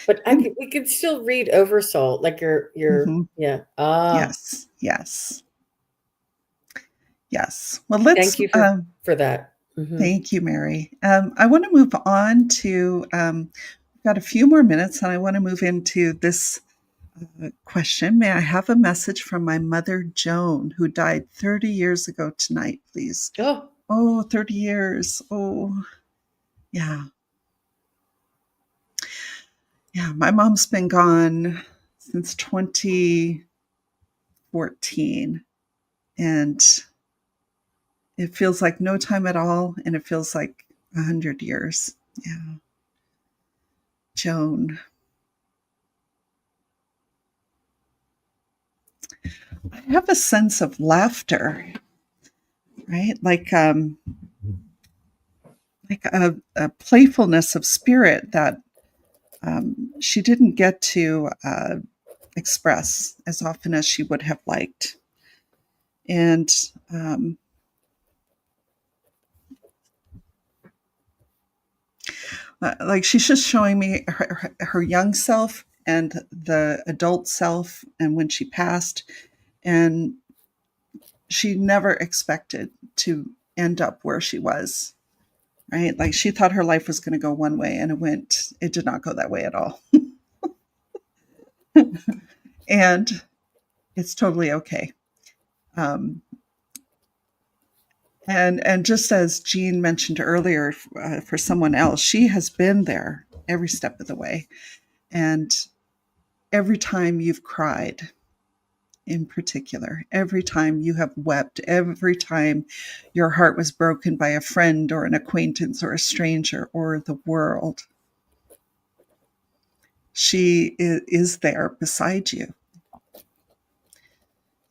But And we could still read Oversoul, like your mhm, yeah. Ah, yes, yes, yes. Well, let's thank you for that. Hmm. thank you, Mary. I want to move on to, we've got a few more minutes, and I want to move into this question. May I have a message from my mother, Joan, who died 30 years ago tonight, please? Oh, Oh, 30 years. Oh, yeah. Yeah. My mom's been gone since 2014, and it feels like no time at all, and it feels like 100 years. Yeah. Joan. I have a sense of laughter, right? Like a playfulness of spirit that she didn't get to express as often as she would have liked. And um, like she's just showing me her young self and the adult self, and when she passed, and she never expected to end up where she was. Right? Like she thought her life was going to go one way, and it did not go that way at all. And it's totally okay. Um, and just as Jean mentioned earlier, for someone else, she has been there every step of the way. And every time you've cried, in particular, every time you have wept, every time your heart was broken by a friend or an acquaintance or a stranger or the world, she is there beside you.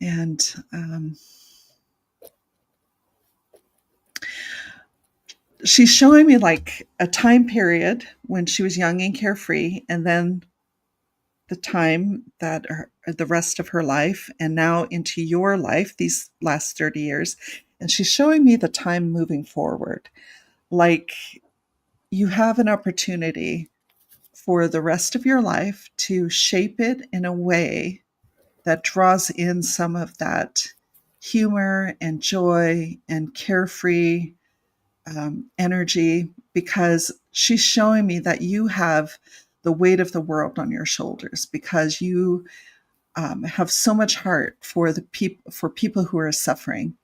And she's showing me like a time period when she was young and carefree, and then the time that the rest of her life, and now into your life these last 30 years. And she's showing me the time moving forward. Like you have an opportunity for the rest of your life to shape it in a way that draws in some of that humor and joy and carefree energy, because she's showing me that you have the weight of the world on your shoulders, because you have so much heart for people who are suffering.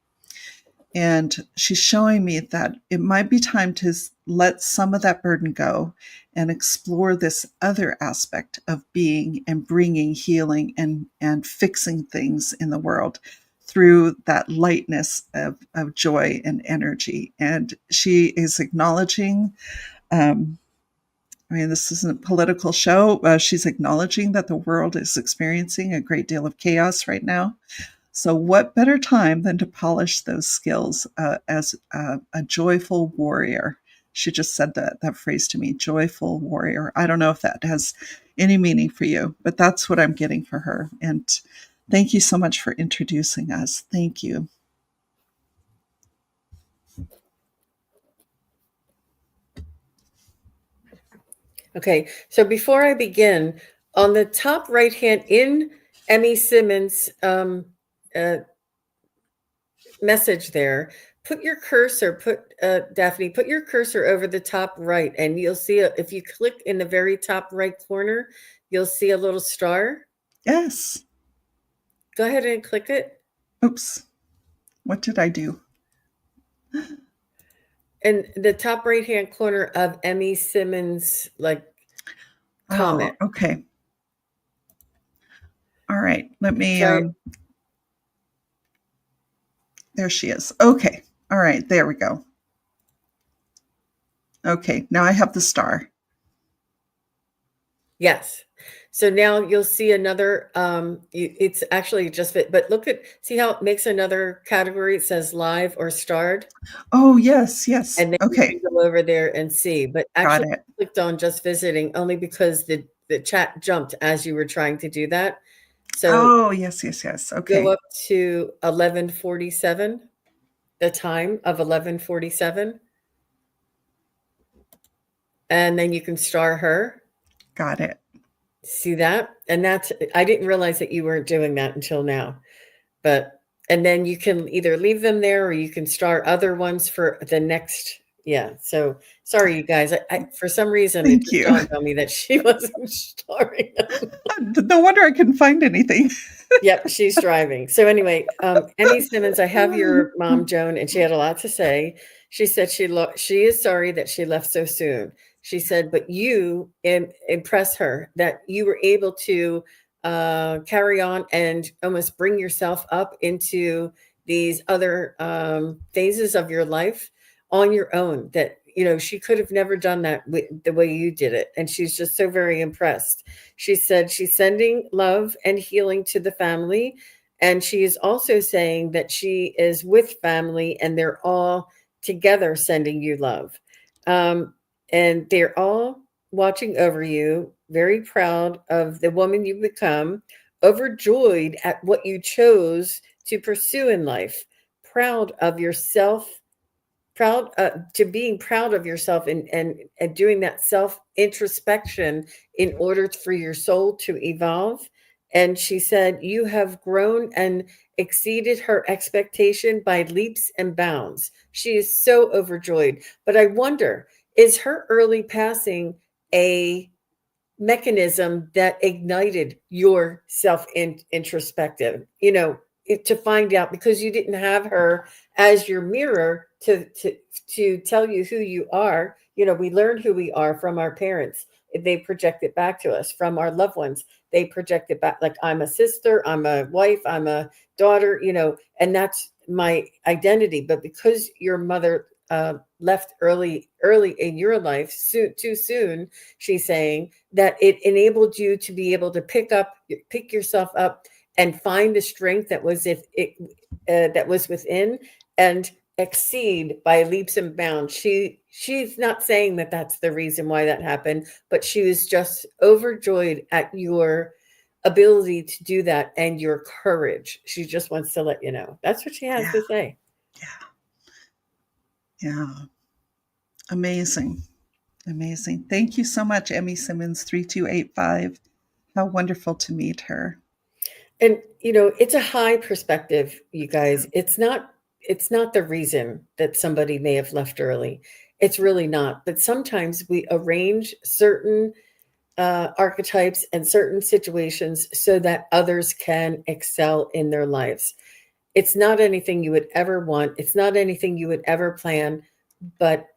And she's showing me that it might be time to let some of that burden go and explore this other aspect of being and bringing healing and fixing things in the world through that lightness of joy and energy. And she is acknowledging, this isn't a political show. She's acknowledging that the world is experiencing a great deal of chaos right now. So what better time than to polish those skills as a joyful warrior? She just said that phrase to me, joyful warrior. I don't know if that has any meaning for you, but that's what I'm getting for her. And thank you so much for introducing us. Thank you. Okay, so before I begin, on the top right hand in Emmy Simmons' message there, put your cursor, Daphne, put your cursor over the top right, and you'll see, if you click in the very top right corner, you'll see a little star. Yes. Go ahead and click it. Oops. What did I do? In the top right hand corner of Emmy Simmons' comment. Oh, okay. All right. Let me. There she is. Okay. All right. There we go. Okay. Now I have the star. Yes. So now you'll see another, it's actually just fit, but see how it makes another category. It says live or starred. Oh, yes. And then okay. you can go over there and see, but actually I clicked on just visiting only because the chat jumped as you were trying to do that. So yes. Okay. Go up to 11:47, the time of 11:47. And then you can star her. Got it. See that? And I didn't realize that you weren't doing that until now. And then you can either leave them there or you can star other ones for the next. Yeah. So sorry, you guys. I for some reason, it just dawned on me that she wasn't starring them. No wonder I couldn't find anything. Yep, she's driving. So anyway, Emmy Simmons, I have your mom, Joan, and she had a lot to say. She said she is sorry that she left so soon. She said, but you impressed her that you were able to carry on and almost bring yourself up into these other phases of your life on your own, that she could have never done that the way you did it. And she's just so very impressed. She said she's sending love and healing to the family. And she is also saying that she is with family and they're all together sending you love. And they're all watching over you, very proud of the woman you've become, overjoyed at what you chose to pursue in life, proud of yourself, to being proud of yourself and doing that self introspection in order for your soul to evolve. And she said, you have grown and exceeded her expectation by leaps and bounds. She is so overjoyed. But I wonder, is her early passing a mechanism that ignited your self introspective, to find out, because you didn't have her as your mirror to tell you who you are. We learn who we are from our parents. They project it back to us. From our loved ones, they project it back, like, I'm a sister, I'm a wife, I'm a daughter, and that's my identity. But because your mother left early in your life, too soon, she's saying that it enabled you to be able to pick yourself up and find the strength that was that was within and exceed by leaps and bounds. She's not saying that that's the reason why that happened, but she was just overjoyed at your ability to do that and your courage. She just wants to let you know. That's what she has to say. Yeah. Amazing. Thank you so much, Emmy Simmons 3285. How wonderful to meet her. And it's a high perspective, you guys. It's not the reason that somebody may have left early. It's really not. But sometimes we arrange certain archetypes and certain situations so that others can excel in their lives. It's not anything you would ever want. It's not anything you would ever plan, but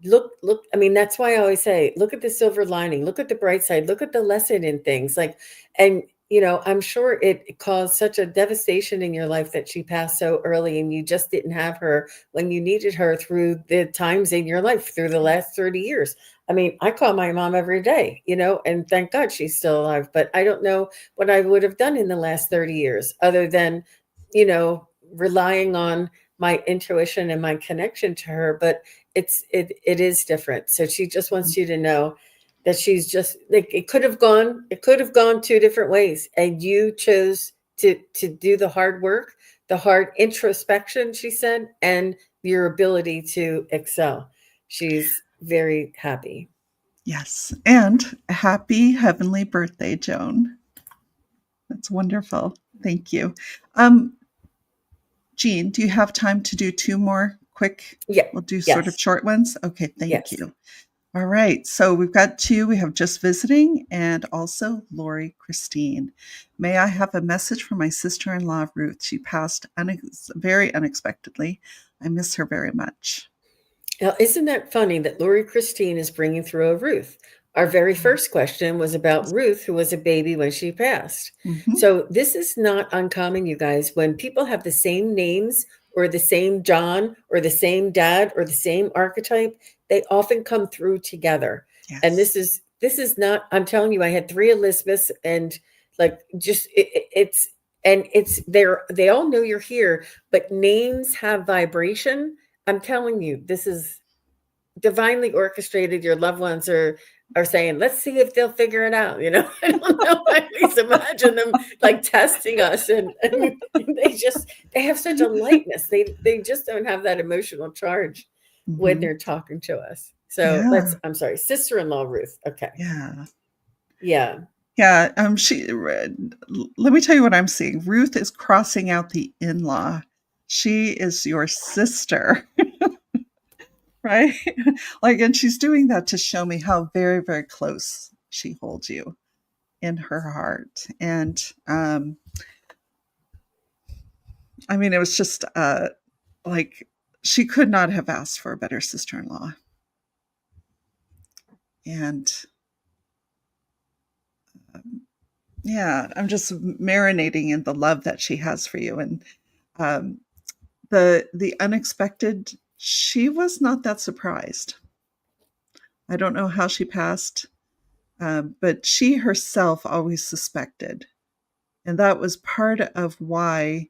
look, I mean, that's why I always say, look at the silver lining, look at the bright side, look at the lesson in things. Like, and I'm sure it caused such a devastation in your life that she passed so early, and you just didn't have her when you needed her through the times in your life through the last 30 years. I mean, I call my mom every day, and thank God she's still alive, but I don't know what I would have done in the last 30 years other than, relying on my intuition and my connection to her. But it is different. So she just wants you to know that she's just like, it could have gone two different ways, and you chose to do the hard work, the hard introspection, she said, and your ability to excel. She's very happy. Yes. And happy heavenly birthday, Joan. That's wonderful. Thank you. Jean, do you have time to do two more quick? Yeah. We'll do sort of Yes. short ones. Okay, thank Yes. you. All right. So we've got two. We have Just Visiting and also Lori Christine. May I have a message from my sister-in-law, Ruth? She passed very unexpectedly. I miss her very much. Now, isn't that funny that Lori Christine is bringing through a Ruth? Our very first question was about Ruth, who was a baby when she passed. Mm-hmm. So this is not uncommon, you guys. When people have the same names or the same John or the same dad or the same archetype, they often come through together. Yes. And this is not, I'm telling you, I had 3 Elizabeths, and like, just they all know you're here, but names have vibration. I'm telling you, this is divinely orchestrated. Your loved ones are saying, let's see if they'll figure it out. I don't know. I just imagine them like testing us, and they have such a lightness. They just don't have that emotional charge when they're talking to us. So I'm sorry, sister-in-law Ruth. Okay. Yeah. Yeah. Yeah. Let me tell you what I'm seeing. Ruth is crossing out the in-law. She is your sister. Right? And she's doing that to show me how very, very close she holds you in her heart. And I mean, it was just like she could not have asked for a better sister-in-law. And yeah, I'm just marinating in the love that she has for you. And the unexpected, she was not that surprised. I don't know how she passed, but she herself always suspected. And that was part of why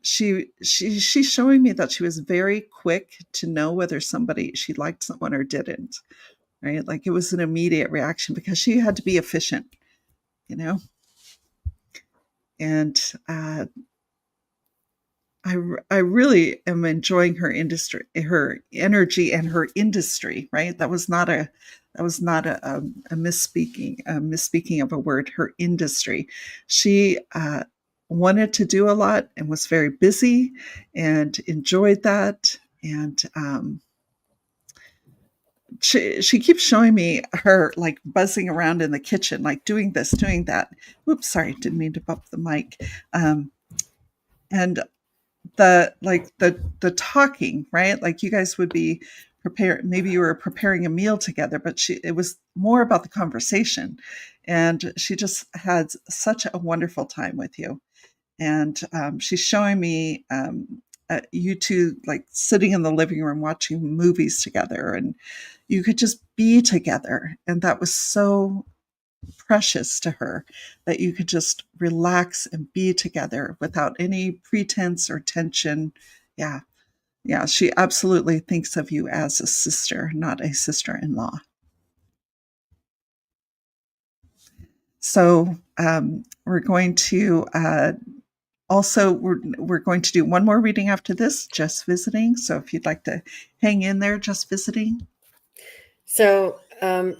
she's showing me that she was very quick to know whether she liked someone or didn't, right? Like it was an immediate reaction because she had to be efficient, and I really am enjoying her industry, her energy, and her industry. Right? That was not a misspeaking of a word. Her industry. She wanted to do a lot and was very busy and enjoyed that. And she keeps showing me her like buzzing around in the kitchen, like doing this, doing that. Oops, sorry, didn't mean to bump the mic. And the talking, right? Like you guys would be prepared. Maybe you were preparing a meal together, but it was more about the conversation. And she just had such a wonderful time with you. And she's showing me you two like sitting in the living room watching movies together, and you could just be together. And that was so precious to her, that you could just relax and be together without any pretense or tension. Yeah. Yeah. She absolutely thinks of you as a sister, not a sister-in-law. So we're going to we're going to do one more reading after this, Just Visiting. So if you'd like to hang in there, Just Visiting. So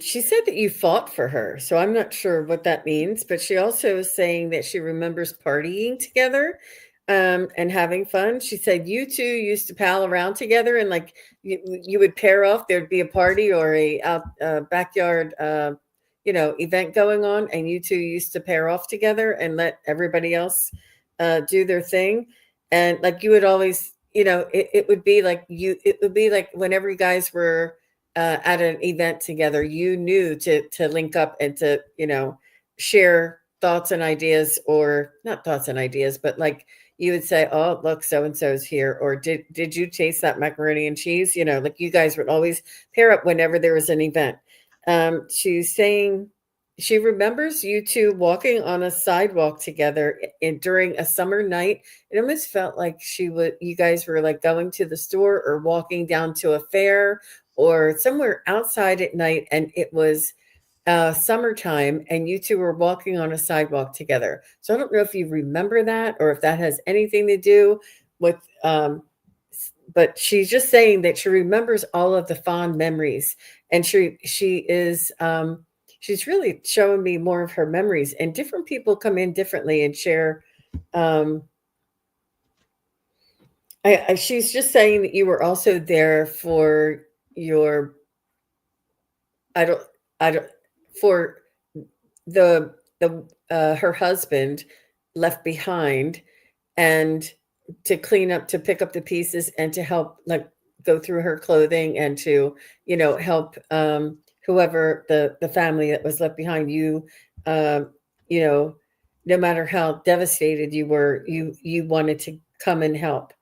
she said that you fought for her. So I'm not sure what that means, but she also is saying that she remembers partying together and having fun. She said you two used to pal around together, and like you would pair off. There'd be a party or a backyard, event going on, and you two used to pair off together and let everybody else do their thing. And like you would always, it would be like whenever you guys were at an event together, you knew to link up and to, share thoughts and ideas, or not thoughts and ideas, but like you would say, "Oh, look, so and so's here," or "Did you taste that macaroni and cheese?" Like you guys would always pair up whenever there was an event. She's saying she remembers you two walking on a sidewalk together during a summer night. It almost felt like you guys were like going to the store or walking down to a fair or somewhere outside at night, and it was summertime, and you two were walking on a sidewalk together. So I don't know if you remember that, or if that has anything to do with, but she's just saying that she remembers all of the fond memories, and she is, she's really showing me more of her memories, and different people come in differently and share. She's just saying that you were also there for your, I don't, for her husband left behind, and to clean up, to pick up the pieces, and to help like go through her clothing, and to help whoever the family that was left behind. Um, you know no matter how devastated you were, you wanted to come and help,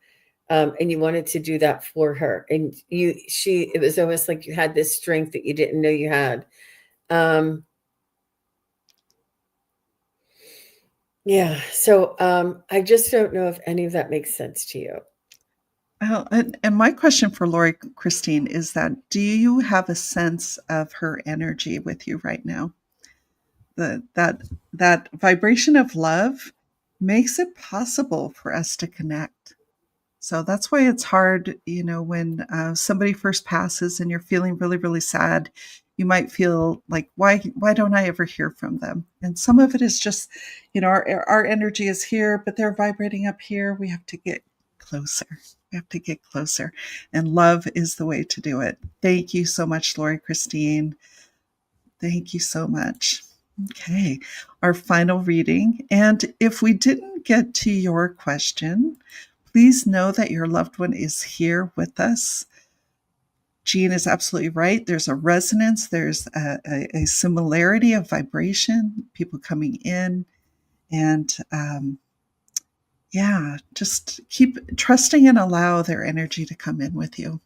and you wanted to do that for her, and it was almost like you had this strength that you didn't know you had. Yeah. So I just don't know if any of that makes sense to you. Well, and my question for Lori Christine is that, do you have a sense of her energy with you right now? That vibration of love makes it possible for us to connect. So that's why it's hard, when somebody first passes and you're feeling really, really sad. You might feel like, why don't I ever hear from them? And some of it is just, our energy is here, but they're vibrating up here. We have to get closer. We have to get closer. And love is the way to do it. Thank you so much, Lori Christine. Thank you so much. Okay, our final reading. And if we didn't get to your question, please know that your loved one is here with us. Jean is absolutely right. There's a resonance, there's a similarity of vibration, people coming in. And just keep trusting and allow their energy to come in with you.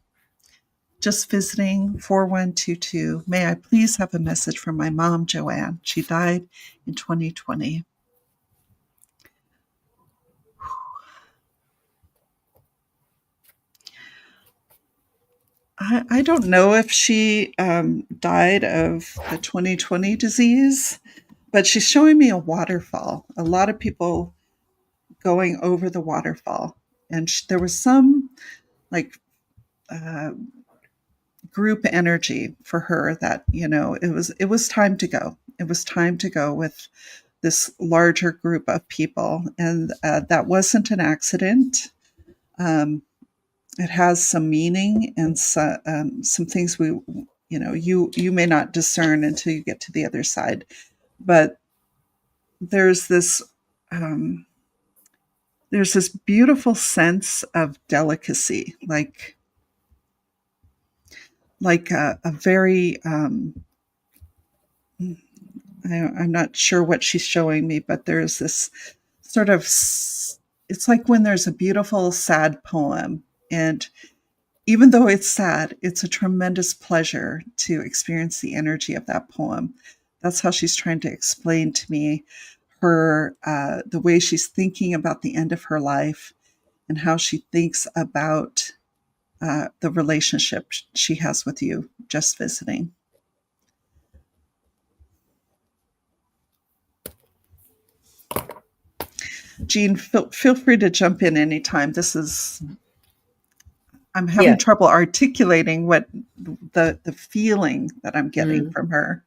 Just visiting 4122. May I please have a message from my mom, Joanne? She died in 2020. I don't know if she died of the 2020 disease, but she's showing me a waterfall. A lot of people going over the waterfall. And there was some like group energy for her that, it was time to go. It was time to go with this larger group of people. And that wasn't an accident. It has some meaning and some things you may not discern until you get to the other side. But there's this beautiful sense of delicacy, like a very I'm not sure what she's showing me, but there's this sort of, it's like when there's a beautiful sad poem, and even though it's sad, it's a tremendous pleasure to experience the energy of that poem. That's how she's trying to explain to me the way she's thinking about the end of her life, and how she thinks about the relationship she has with you just visiting. Jean, feel free to jump in anytime. I'm having trouble articulating what the feeling that I'm getting from her.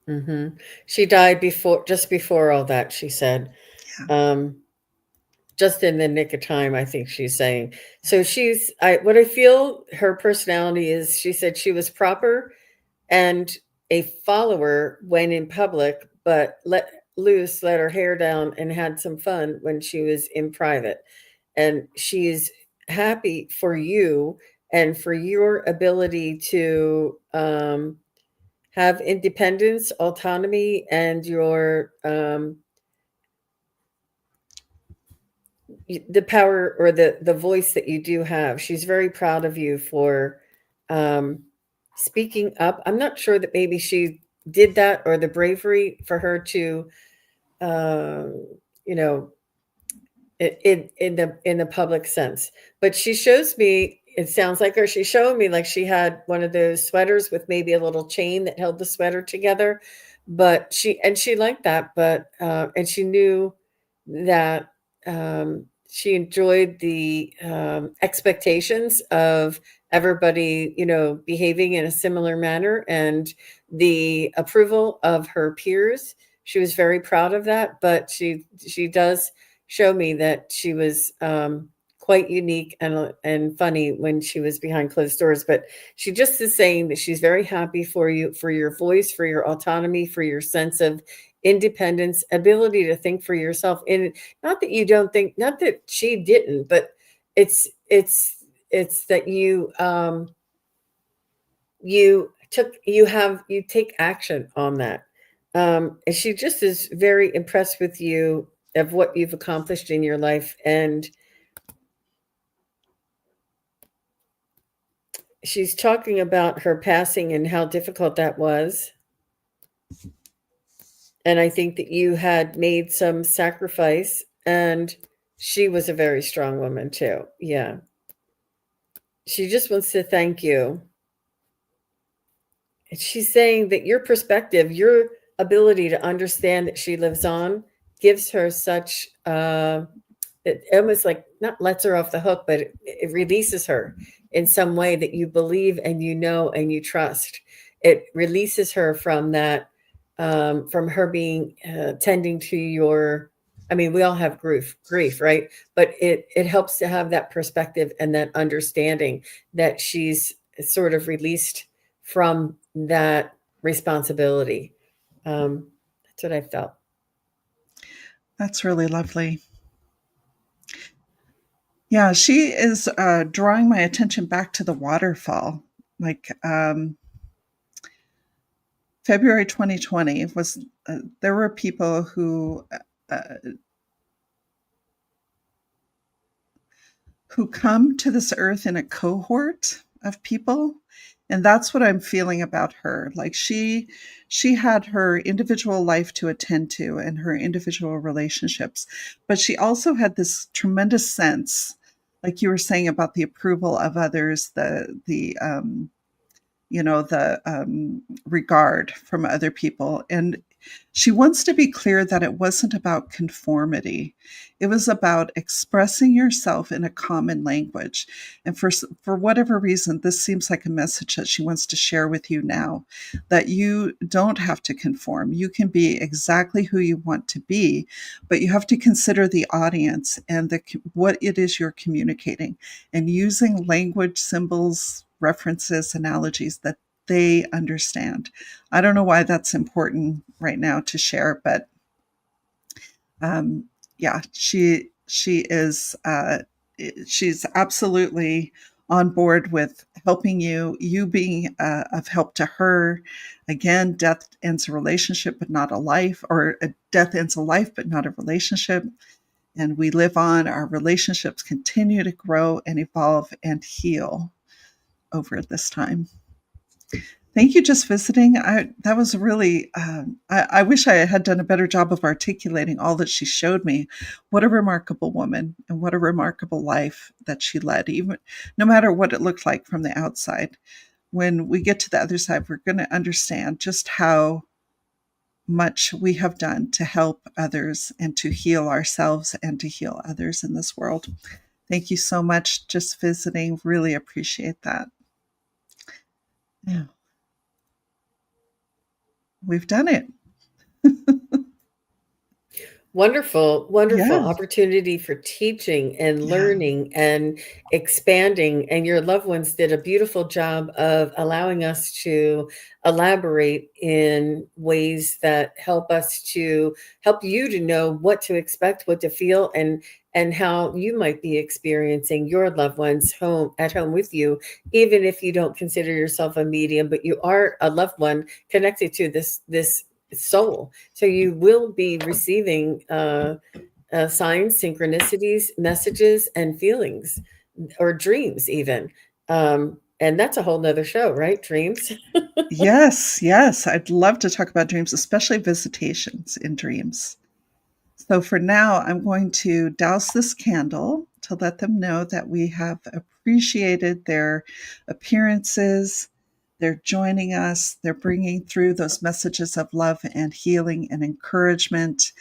Mm-hmm. She died just before all that, she said. Yeah. Just in the nick of time, I think she's saying. So what I feel her personality is, she said she was proper and a follower when in public, but let her hair down and had some fun when she was in private. And she's happy for you and for your ability to have independence, autonomy, and your the power or the voice that you do have. She's very proud of you for um, speaking up. I'm not sure that maybe she did that or the bravery for her to, um, you know, in the public sense. But she shows me. It sounds like her. She's showing me like she had one of those sweaters with maybe a little chain that held the sweater together. But she liked that. But and she knew that she enjoyed the expectations of everybody, behaving in a similar manner and the approval of her peers. She was very proud of that, but she does show me that she was quite unique and funny when she was behind closed doors. But she just is saying that she's very happy for you, for your voice, for your autonomy, for your sense of independence, ability to think for yourself. And not that you don't think, not that she didn't, but it's that you take action on that. And she just is very impressed with you of what you've accomplished in your life. And she's talking about her passing and how difficult that was. And I think that you had made some sacrifice, and she was a very strong woman too. Yeah. She just wants to thank you. And she's saying that your perspective, your ability to understand that she lives on, gives her such it almost like not lets her off the hook, but it releases her in some way that you believe and and you trust. It releases her from that, from her being tending to your. I mean, we all have grief, right? But it helps to have that perspective and that understanding that she's sort of released from that responsibility. That's what I felt. That's really lovely. Yeah, she is drawing my attention back to the waterfall. Like February 2020 was, there were people uh, who come to this earth in a cohort of people, and that's what I'm feeling about her. Like she had her individual life to attend to and her individual relationships, but she also had this tremendous sense, like you were saying, about the approval of others, the regard from other people. And she wants to be clear that it wasn't about conformity. It was about expressing yourself in a common language. And for whatever reason, this seems like a message that she wants to share with you now, that you don't have to conform. You can be exactly who you want to be, but you have to consider the audience and what it is you're communicating, and using language, symbols, references, analogies that they understand. I don't know why that's important right now to share, but yeah, she's absolutely on board with helping you. You being of help to her. Again, death ends a relationship, but not a life, or a death ends a life, but not a relationship. And we live on. Our relationships continue to grow and evolve and heal over this time. Thank you, just visiting. That was really. I wish I had done a better job of articulating all that she showed me. What a remarkable woman, and what a remarkable life that she led. Even no matter what it looked like from the outside, when we get to the other side, we're going to understand just how much we have done to help others and to heal ourselves and to heal others in this world. Thank you so much, just visiting. Really appreciate that. Yeah, we've done it. Wonderful, wonderful Yeah, opportunity for teaching and yeah, learning and expanding. And your loved ones did a beautiful job of allowing us to elaborate in ways that help you to know what to expect, what to feel, and how you might be experiencing your loved ones at home with you, even if you don't consider yourself a medium, but you are a loved one connected to this soul. So you will be receiving signs, synchronicities, messages, and feelings, or dreams, even. And that's a whole nother show, right? Dreams. yes, yes. I'd love to talk about dreams, especially visitations in dreams. So for now, I'm going to douse this candle to let them know that we have appreciated their appearances. They're joining us. They're bringing through those messages of love and healing and encouragement.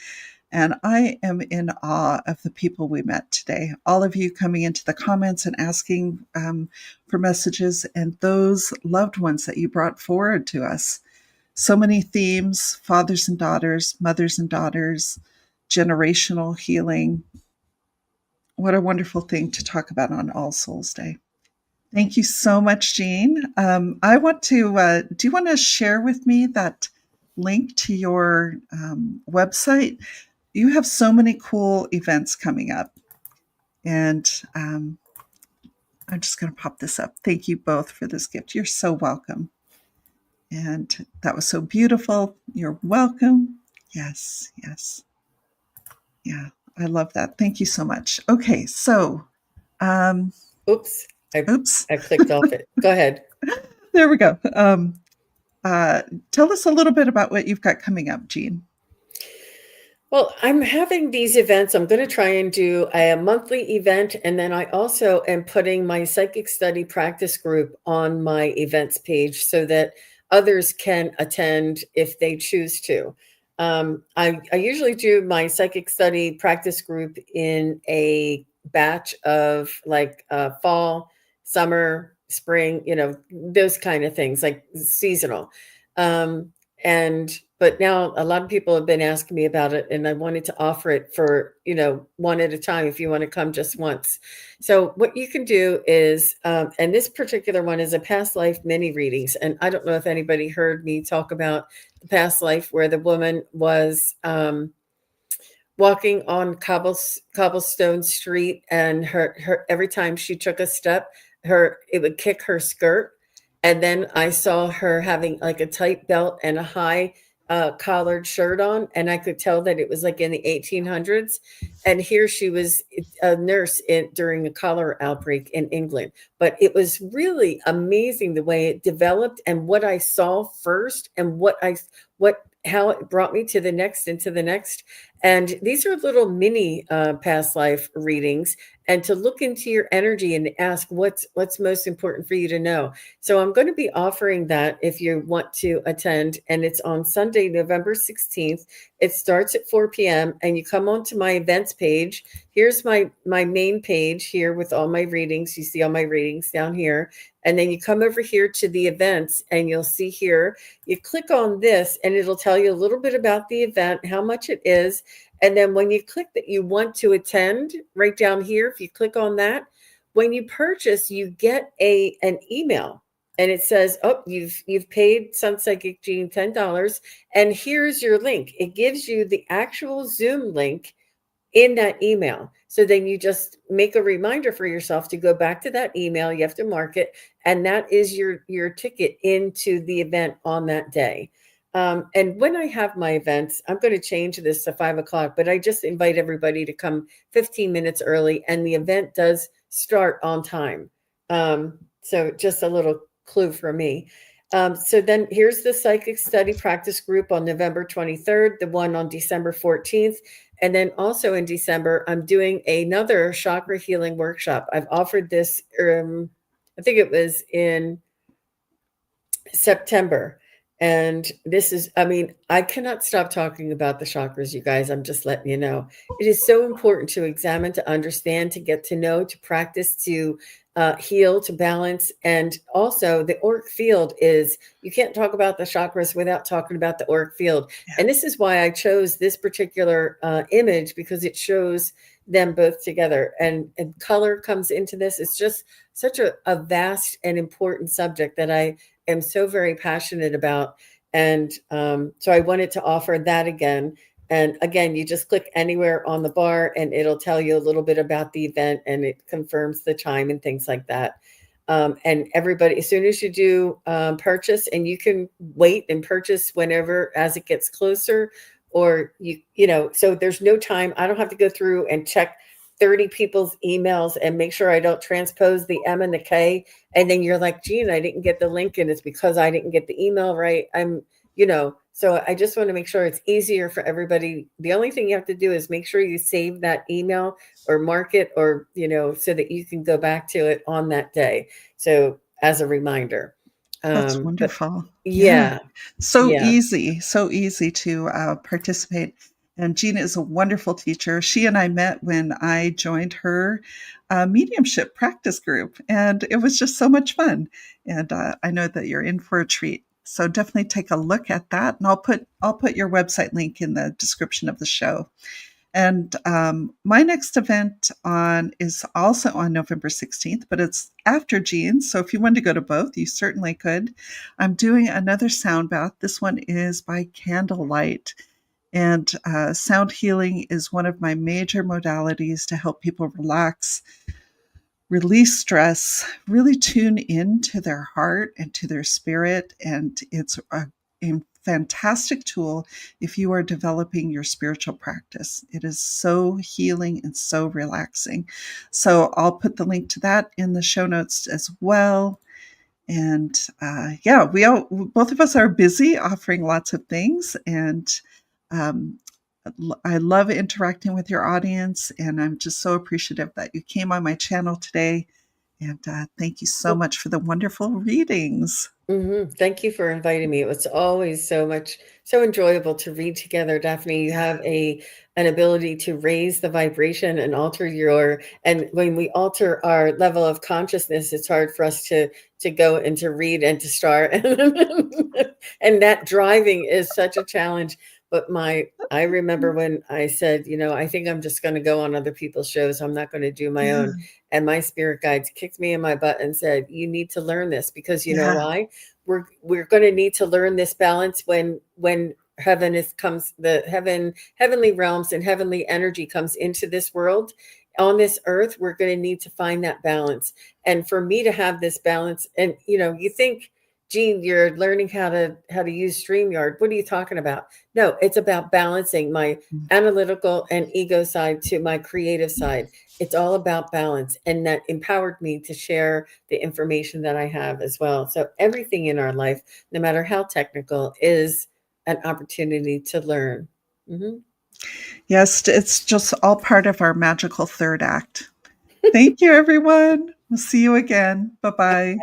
And I am in awe of the people we met today. All of you coming into the comments and asking for messages, and those loved ones that you brought forward to us. So many themes: fathers and daughters, mothers and daughters, generational healing. What a wonderful thing to talk about on All Souls Day. Thank you so much, Jean. I want to, do you want to share with me that link to your website? You have so many cool events coming up. And I'm just going to pop this up. Thank you both for this gift. You're so welcome. And that was so beautiful. You're welcome. Yes, yes. Yeah, I love that. Thank you so much. Okay, so, um, Oops, oops, I clicked off it. Go ahead. there we go. Tell us a little bit about what you've got coming up, Jean. Well, I'm having these events. I'm going to try and do a monthly event. And then I also am putting my psychic study practice group on my events page so that others can attend if they choose to. I usually do my psychic study practice group in a batch of like fall, summer, spring, those kind of things, like seasonal. Um, but now a lot of people have been asking me about it, and I wanted to offer it for, one at a time if you want to come just once. So what you can do is, and this particular one is a past life mini readings. And I don't know if anybody heard me talk about the past life where the woman was walking on cobblestone street, and her every time she took a step, it would kick her skirt. And then I saw her having like a tight belt and a high collared shirt on, and I could tell that it was like in the 1800s. And here she was, a nurse during a cholera outbreak in England. But it was really amazing the way it developed, and what I saw first, and what how it brought me to the next and to the next. And these are little mini past life readings, and to look into your energy and ask what's most important for you to know. So I'm going to be offering that if you want to attend, and it's on Sunday, November 16th. It starts at 4 p.m. and you come onto my events page. Here's my main page here with all my readings. You see all my readings down here. And then you come over here to the events, and you'll see here, you click on this and it'll tell you a little bit about the event, how much it is. And then when you click that you want to attend, right down here, if you click on that, when you purchase, you get an email, and it says, "Oh, you've paid SunPsychic Jean $10, and here's your link." It gives you the actual Zoom link in that email. So then you just make a reminder for yourself to go back to that email. You have to mark it, and that is your ticket into the event on that day. And when I have my events, I'm going to change this to 5 o'clock, but I just invite everybody to come 15 minutes early, and the event does start on time. So just a little clue for me. So then here's the psychic study practice group on November 23rd, the one on December 14th. And then also in December, I'm doing another chakra healing workshop. I've offered this, I think it was in September. And this is, I mean, I cannot stop talking about the chakras, you guys. I'm just letting you know. It is so important to examine, to understand, to get to know, to practice, to heal, to balance. And also, the auric field is, you can't talk about the chakras without talking about the auric field. Yeah. And this is why I chose this particular image, because it shows them both together. And color comes into this. It's just such a vast and important subject that I am so very passionate about. And so I wanted to offer that again. And again, you just click anywhere on the bar and it'll tell you a little bit about the event, and it confirms the time and things like that. And everybody, as soon as you do purchase, and you can wait and purchase whenever as it gets closer, or you know, so there's no time. I don't have to go through and check 30 people's emails and make sure I don't transpose the M and the K. And then you're like, Jean, I didn't get the link, and it's because I didn't get the email right. You know, so I just want to make sure it's easier for everybody. The only thing you have to do is make sure you save that email or mark it, or, you know, so that you can go back to it on that day. So as a reminder. That's But wonderful. Yeah. yeah, yeah. So easy to participate. And Gina is a wonderful teacher. She and I met when I joined her mediumship practice group, and it was just so much fun. And I know that you're in for a treat. So definitely take a look at that, and I'll put your website link in the description of the show. And my next event on is also on November 16th, but it's after Jean's. So if you wanted to go to both, you certainly could. I'm doing another sound bath. This one is by candlelight. And sound healing is one of my major modalities to help people relax, release stress, really tune into their heart and to their spirit. And it's a fantastic tool if you are developing your spiritual practice. It is so healing and so relaxing. So I'll put the link to that in the show notes as well. And yeah, both of us are busy offering lots of things, and um, I love interacting with your audience, and I'm just so appreciative that you came on my channel today. And thank you so Well, much for the wonderful readings. thank you for inviting me. It was always so enjoyable to read together, Daphne. You Yeah, have an ability to raise the vibration and alter your, and when we alter our level of consciousness, it's hard for us to go and to read and to start. And that driving is such a challenge. But I remember when I said, you know, I think I'm just going to go on other people's shows. I'm not going to do my yeah, own. And my spirit guides kicked me in my butt and said, you need to learn this, because you know yeah. why? We're going to need to learn this balance when heaven is comes the heavenly realms and heavenly energy comes into this world. On this earth, we're going to need to find that balance. And for me to have this balance, and you know, you think, Jean, you're learning how to use StreamYard. What are you talking about? No, it's about balancing my analytical and ego side to my creative side. It's all about balance, and that empowered me to share the information that I have as well. So everything in our life, no matter how technical, is an opportunity to learn. Mhm. Yes, it's just all part of our magical third act. Thank you, everyone. We'll see you again. Bye bye.